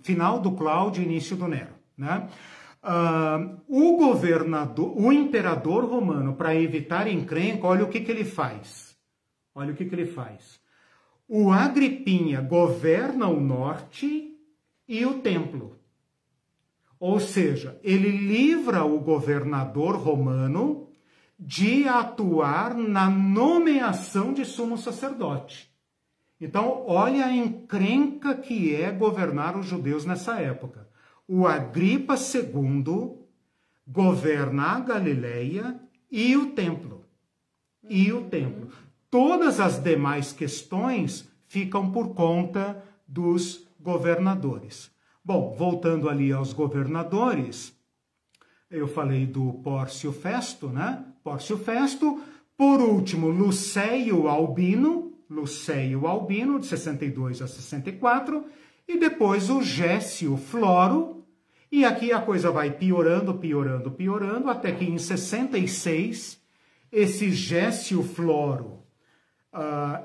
Final do Cláudio, início do Nero, né? O imperador romano, para evitar encrenca, olha o que ele faz. Olha o que ele faz. O Agripinha governa o norte e o templo. Ou seja, ele livra o governador romano de atuar na nomeação de sumo sacerdote. Então, olha a encrenca que é governar os judeus nessa época. O Agripa II governa a Galileia e o templo. Todas as demais questões ficam por conta dos governadores. Bom, voltando ali aos governadores, eu falei do Pórcio Festo, né? Pórcio Festo, por último, Lucéio Albino, de 62 a 64, e depois o Gécio Floro, e aqui a coisa vai piorando, até que em 66, esse Gécio Floro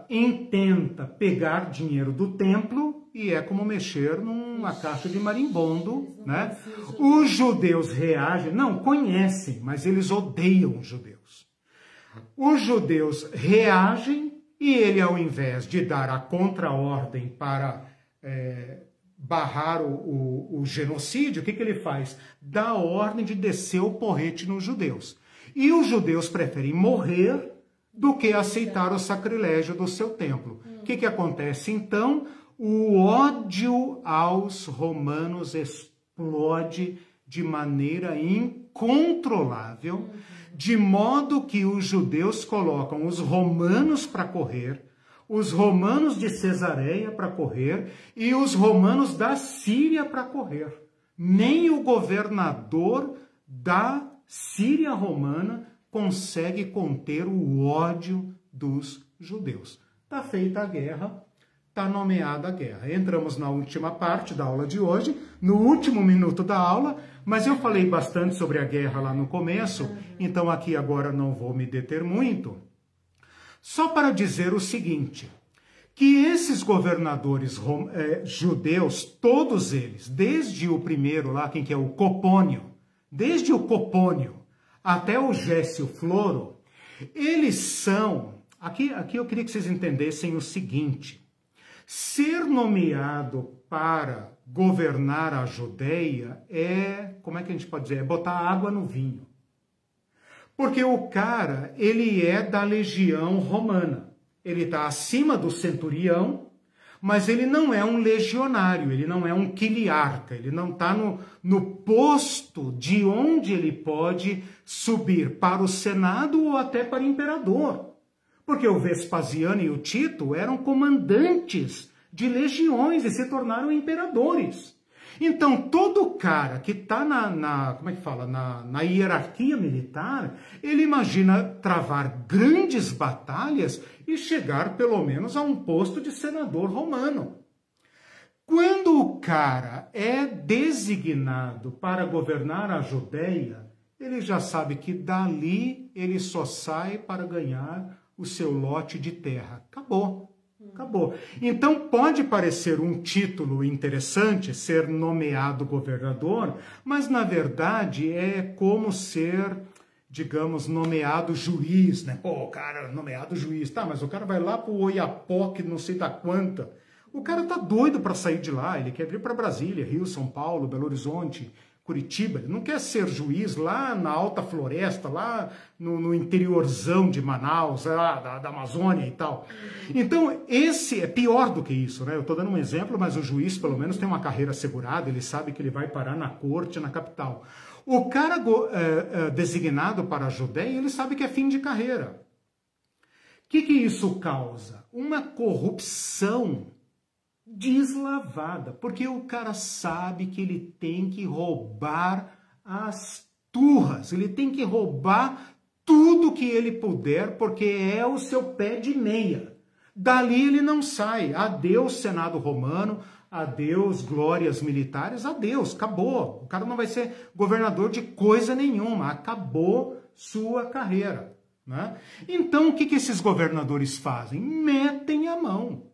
intenta pegar dinheiro do templo, e é como mexer numa caixa de marimbondo, né? Os judeus reagem, não, conhecem, mas eles odeiam os judeus. Os judeus reagem e ele, ao invés de dar a contraordem para barrar o genocídio, o que ele faz? Dá a ordem de descer o porrete nos judeus. E os judeus preferem morrer do que aceitar o sacrilégio do seu templo. O que acontece então? O ódio aos romanos explode de maneira incontrolável, de modo que os judeus colocam os romanos para correr, os romanos de Cesareia para correr e os romanos da Síria para correr. Nem o governador da Síria romana consegue conter o ódio dos judeus. Está feita a guerra, está nomeada a guerra. Entramos na última parte da aula de hoje, no último minuto da aula, mas eu falei bastante sobre a guerra lá no começo, então aqui agora não vou me deter muito. Só para dizer o seguinte, que esses governadores judeus, todos eles, desde o primeiro lá, quem que é o Copônio, desde o Copônio até o Gécio Floro, eles são... Aqui eu queria que vocês entendessem o seguinte, ser nomeado para governar a Judéia como é que a gente pode dizer? É botar água no vinho. Porque o cara, ele é da legião romana. Ele está acima do centurião, mas ele não é um legionário, ele não é um quiliarca, ele não está no posto de onde ele pode subir para o Senado ou até para o imperador. Porque o Vespasiano e o Tito eram comandantes de legiões e se tornaram imperadores. Então, todo cara que está na hierarquia militar, ele imagina travar grandes batalhas e chegar pelo menos a um posto de senador romano. Quando o cara é designado para governar a Judeia, ele já sabe que dali ele só sai para ganhar o seu lote de terra. Acabou. Acabou. Então pode parecer um título interessante, ser nomeado governador, mas na verdade é como ser, digamos, nomeado juiz, né? Pô, o cara nomeado juiz, tá, mas o cara vai lá pro Oiapoque, não sei da quanta. O cara tá doido para sair de lá, ele quer vir para Brasília, Rio, São Paulo, Belo Horizonte, Curitiba, ele não quer ser juiz lá na Alta Floresta, lá no interiorzão de Manaus, lá da Amazônia e tal. Então, esse é pior do que isso, né? Eu estou dando um exemplo, mas o juiz, pelo menos, tem uma carreira assegurada, ele sabe que ele vai parar na corte, na capital. O cara designado para a Judeia, ele sabe que é fim de carreira. O que isso causa? Uma corrupção deslavada, porque o cara sabe que ele tem que roubar as turras, ele tem que roubar tudo que ele puder, porque é o seu pé de meia. Dali ele não sai. Adeus Senado Romano, adeus glórias militares, adeus, acabou. O cara não vai ser governador de coisa nenhuma, acabou sua carreira, né? Então o que esses governadores fazem? Metem a mão.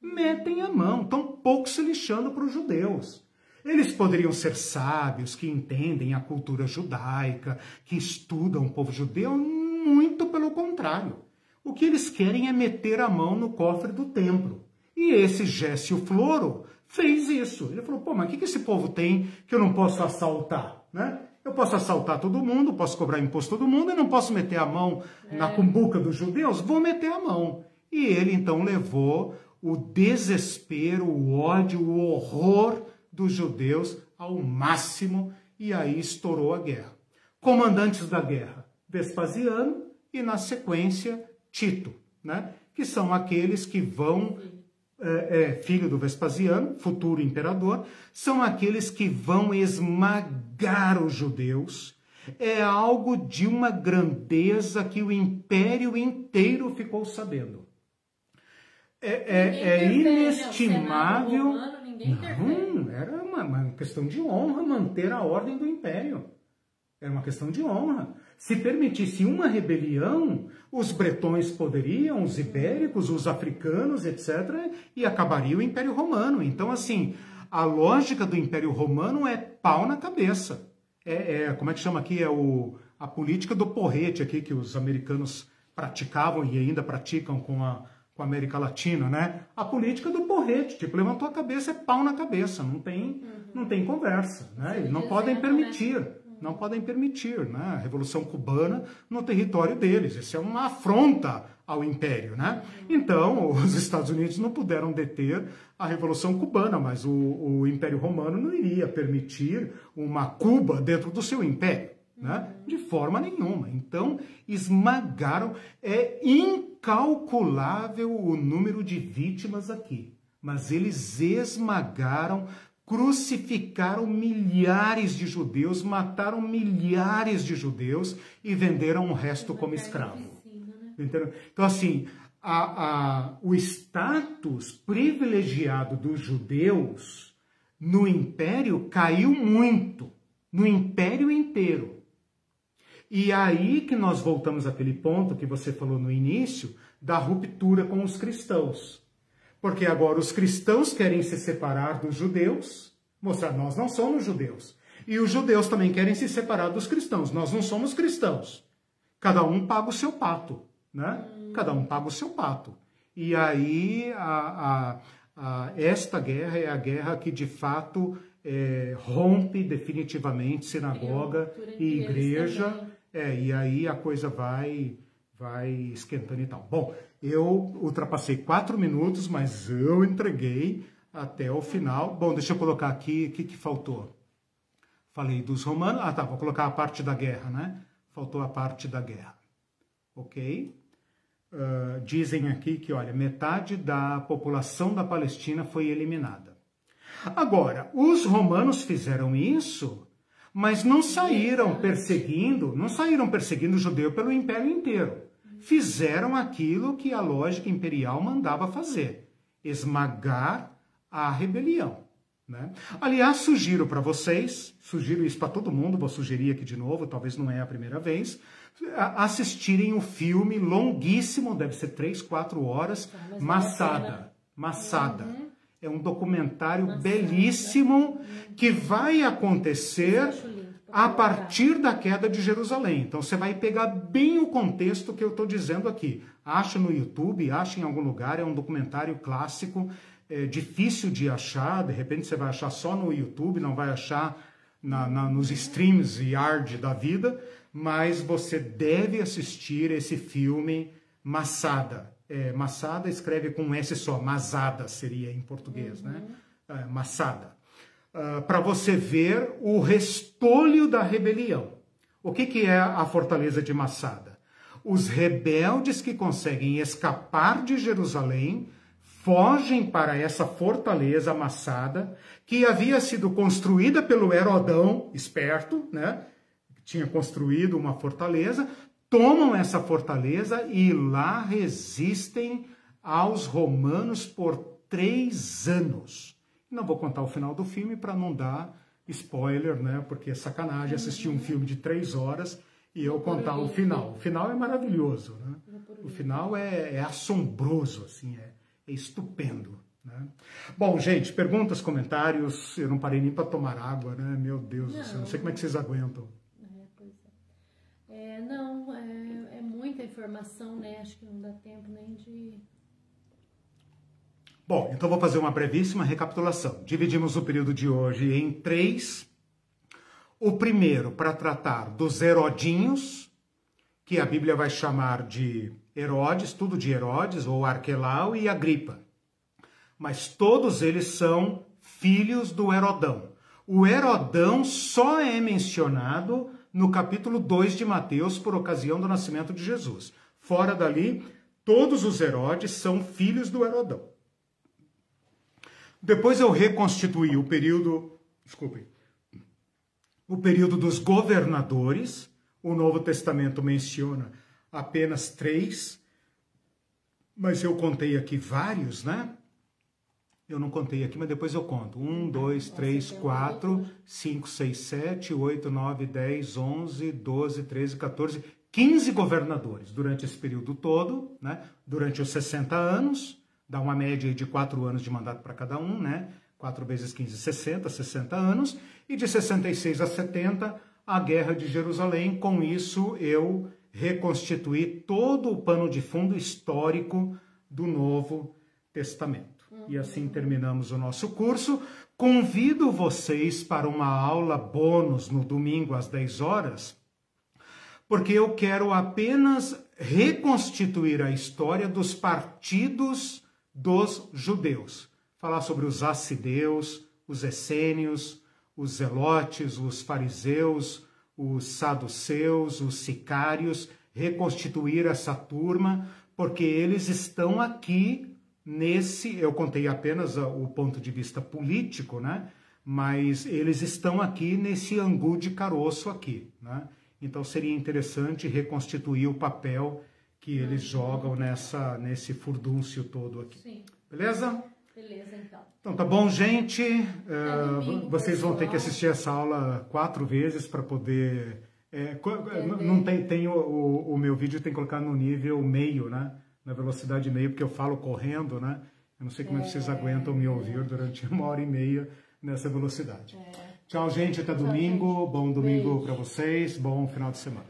Metem a mão, estão pouco se lixando para os judeus. Eles poderiam ser sábios, que entendem a cultura judaica, que estudam o povo judeu, muito pelo contrário. O que eles querem é meter a mão no cofre do templo. E esse Gécio Floro fez isso. Ele falou, pô, mas o que esse povo tem que eu não posso assaltar, né? Eu posso assaltar todo mundo, posso cobrar imposto todo mundo, eu não posso meter a mão na cumbuca dos judeus? Vou meter a mão. E ele então levou o desespero, o ódio, o horror dos judeus ao máximo, e aí estourou a guerra. Comandantes da guerra, Vespasiano e, na sequência, Tito, né? Que são aqueles que vão, filho do Vespasiano, futuro imperador, são aqueles que vão esmagar os judeus. É algo de uma grandeza que o império inteiro ficou sabendo. É inestimável. Não, era uma questão de honra manter a ordem do império. Era uma questão de honra. Se permitisse uma rebelião, os bretões poderiam, os ibéricos, os africanos, etc., e acabaria o Império Romano. Então, assim, a lógica do Império Romano é pau na cabeça. Como é que chama aqui? A política do porrete aqui que os americanos praticavam e ainda praticam com a América Latina, né? A política do porrete, tipo, levantou a cabeça, é pau na cabeça, não tem conversa, né? Eles não podem permitir, não podem permitir, né? A Revolução Cubana no território deles, isso é uma afronta ao Império, né? Então, os Estados Unidos não puderam deter a Revolução Cubana, mas o Império Romano não iria permitir uma Cuba dentro do seu império, né? De forma nenhuma. Então, esmagaram, incalculável o número de vítimas aqui, mas eles esmagaram, crucificaram milhares de judeus, mataram milhares de judeus e venderam o resto como escravo. Entendeu? Então, assim, o status privilegiado dos judeus no Império caiu muito, no Império inteiro. E aí que nós voltamos àquele ponto que você falou no início, da ruptura com os cristãos. Porque agora os cristãos querem se separar dos judeus, mostrar, nós não somos judeus. E os judeus também querem se separar dos cristãos, nós não somos cristãos. Cada um paga o seu pato, né? Cada um paga o seu pato. E aí esta guerra é a guerra que de fato rompe definitivamente sinagoga e igreja. E aí a coisa vai esquentando e tal. Bom, eu ultrapassei 4 minutos, mas eu entreguei até o final. Bom, deixa eu colocar aqui o que faltou. Falei dos romanos. Ah, tá, vou colocar a parte da guerra, né? Faltou a parte da guerra. Ok? Dizem aqui que, olha, metade da população da Palestina foi eliminada. Agora, os romanos fizeram isso, mas não saíram perseguindo o judeu pelo império inteiro. Fizeram aquilo que a lógica imperial mandava fazer: esmagar a rebelião. Né? Aliás, sugiro para vocês, sugiro isso para todo mundo, vou sugerir aqui de novo, talvez não é a primeira vez, assistirem o filme longuíssimo, deve ser 3, 4 horas, Massada. Massada. É um documentário belíssimo que vai acontecer a partir da queda de Jerusalém. Então você vai pegar bem o contexto que eu estou dizendo aqui. Acha no YouTube, acha em algum lugar, é um documentário clássico, é difícil de achar, de repente você vai achar só no YouTube, não vai achar nos streams yard da vida, mas você deve assistir esse filme Massada. Massada escreve com um S só, Masada seria em português, né? Massada. Para você ver o restolho da rebelião. O que é a fortaleza de Massada? Os rebeldes que conseguem escapar de Jerusalém fogem para essa fortaleza Massada, que havia sido construída pelo Herodão, esperto, né? Tinha construído uma fortaleza, tomam essa fortaleza e lá resistem aos romanos por 3 anos. Não vou contar o final do filme para não dar spoiler, né? Porque é sacanagem assistir um filme de 3 horas e eu contar o final. O final é maravilhoso, né? O final é assombroso, assim, é estupendo. Né? Bom, gente, perguntas, comentários. Eu não parei nem para tomar água, né? Meu Deus do céu, não sei como é que vocês aguentam. Não, é muita informação, né? Acho que não dá tempo nem de... Bom, então vou fazer uma brevíssima recapitulação. Dividimos o período de hoje em 3. O primeiro, para tratar dos Herodinhos, que a Bíblia vai chamar de Herodes, tudo de Herodes, ou Arquelau e Agripa. Mas todos eles são filhos do Herodão. O Herodão só é mencionado no capítulo 2 de Mateus, por ocasião do nascimento de Jesus. Fora dali, todos os Herodes são filhos do Herodão. Depois eu reconstituí o período, o período dos governadores. O Novo Testamento menciona apenas 3, mas eu contei aqui vários, né? Eu não contei aqui, mas depois eu conto. 1, 2, 3, 4, 5, 6, 7, 8, 9, 10, 11, 12, 13, 14, 15 governadores durante esse período todo, né? Durante os 60 anos, dá uma média de 4 anos de mandato para cada um, né? 4 vezes 15, 60 anos. E de 66 a 70, a Guerra de Jerusalém. Com isso, eu reconstituí todo o pano de fundo histórico do Novo Testamento. E assim terminamos o nosso curso. Convido vocês para uma aula bônus no domingo às 10 horas, porque eu quero apenas reconstituir a história dos partidos dos judeus. Falar sobre os hassideus, os essênios, os zelotes, os fariseus, os saduceus, os sicários, reconstituir essa turma, porque eles estão aqui eu contei apenas o ponto de vista político, né? Mas eles estão aqui nesse angu de caroço aqui, né? Então seria interessante reconstituir o papel que eles jogam nesse furdúncio todo aqui. Sim. Beleza? Beleza, então. Então tá bom, gente. Vocês vão ter que assistir essa aula 4 vezes para poder... não tem o meu vídeo tem que colocar no nível meio, né? Na velocidade meio, porque eu falo correndo, né? Eu não sei como é que vocês aguentam me ouvir durante 1h30 nessa velocidade. Tchau, gente. Até domingo. Bom domingo para vocês. Bom final de semana.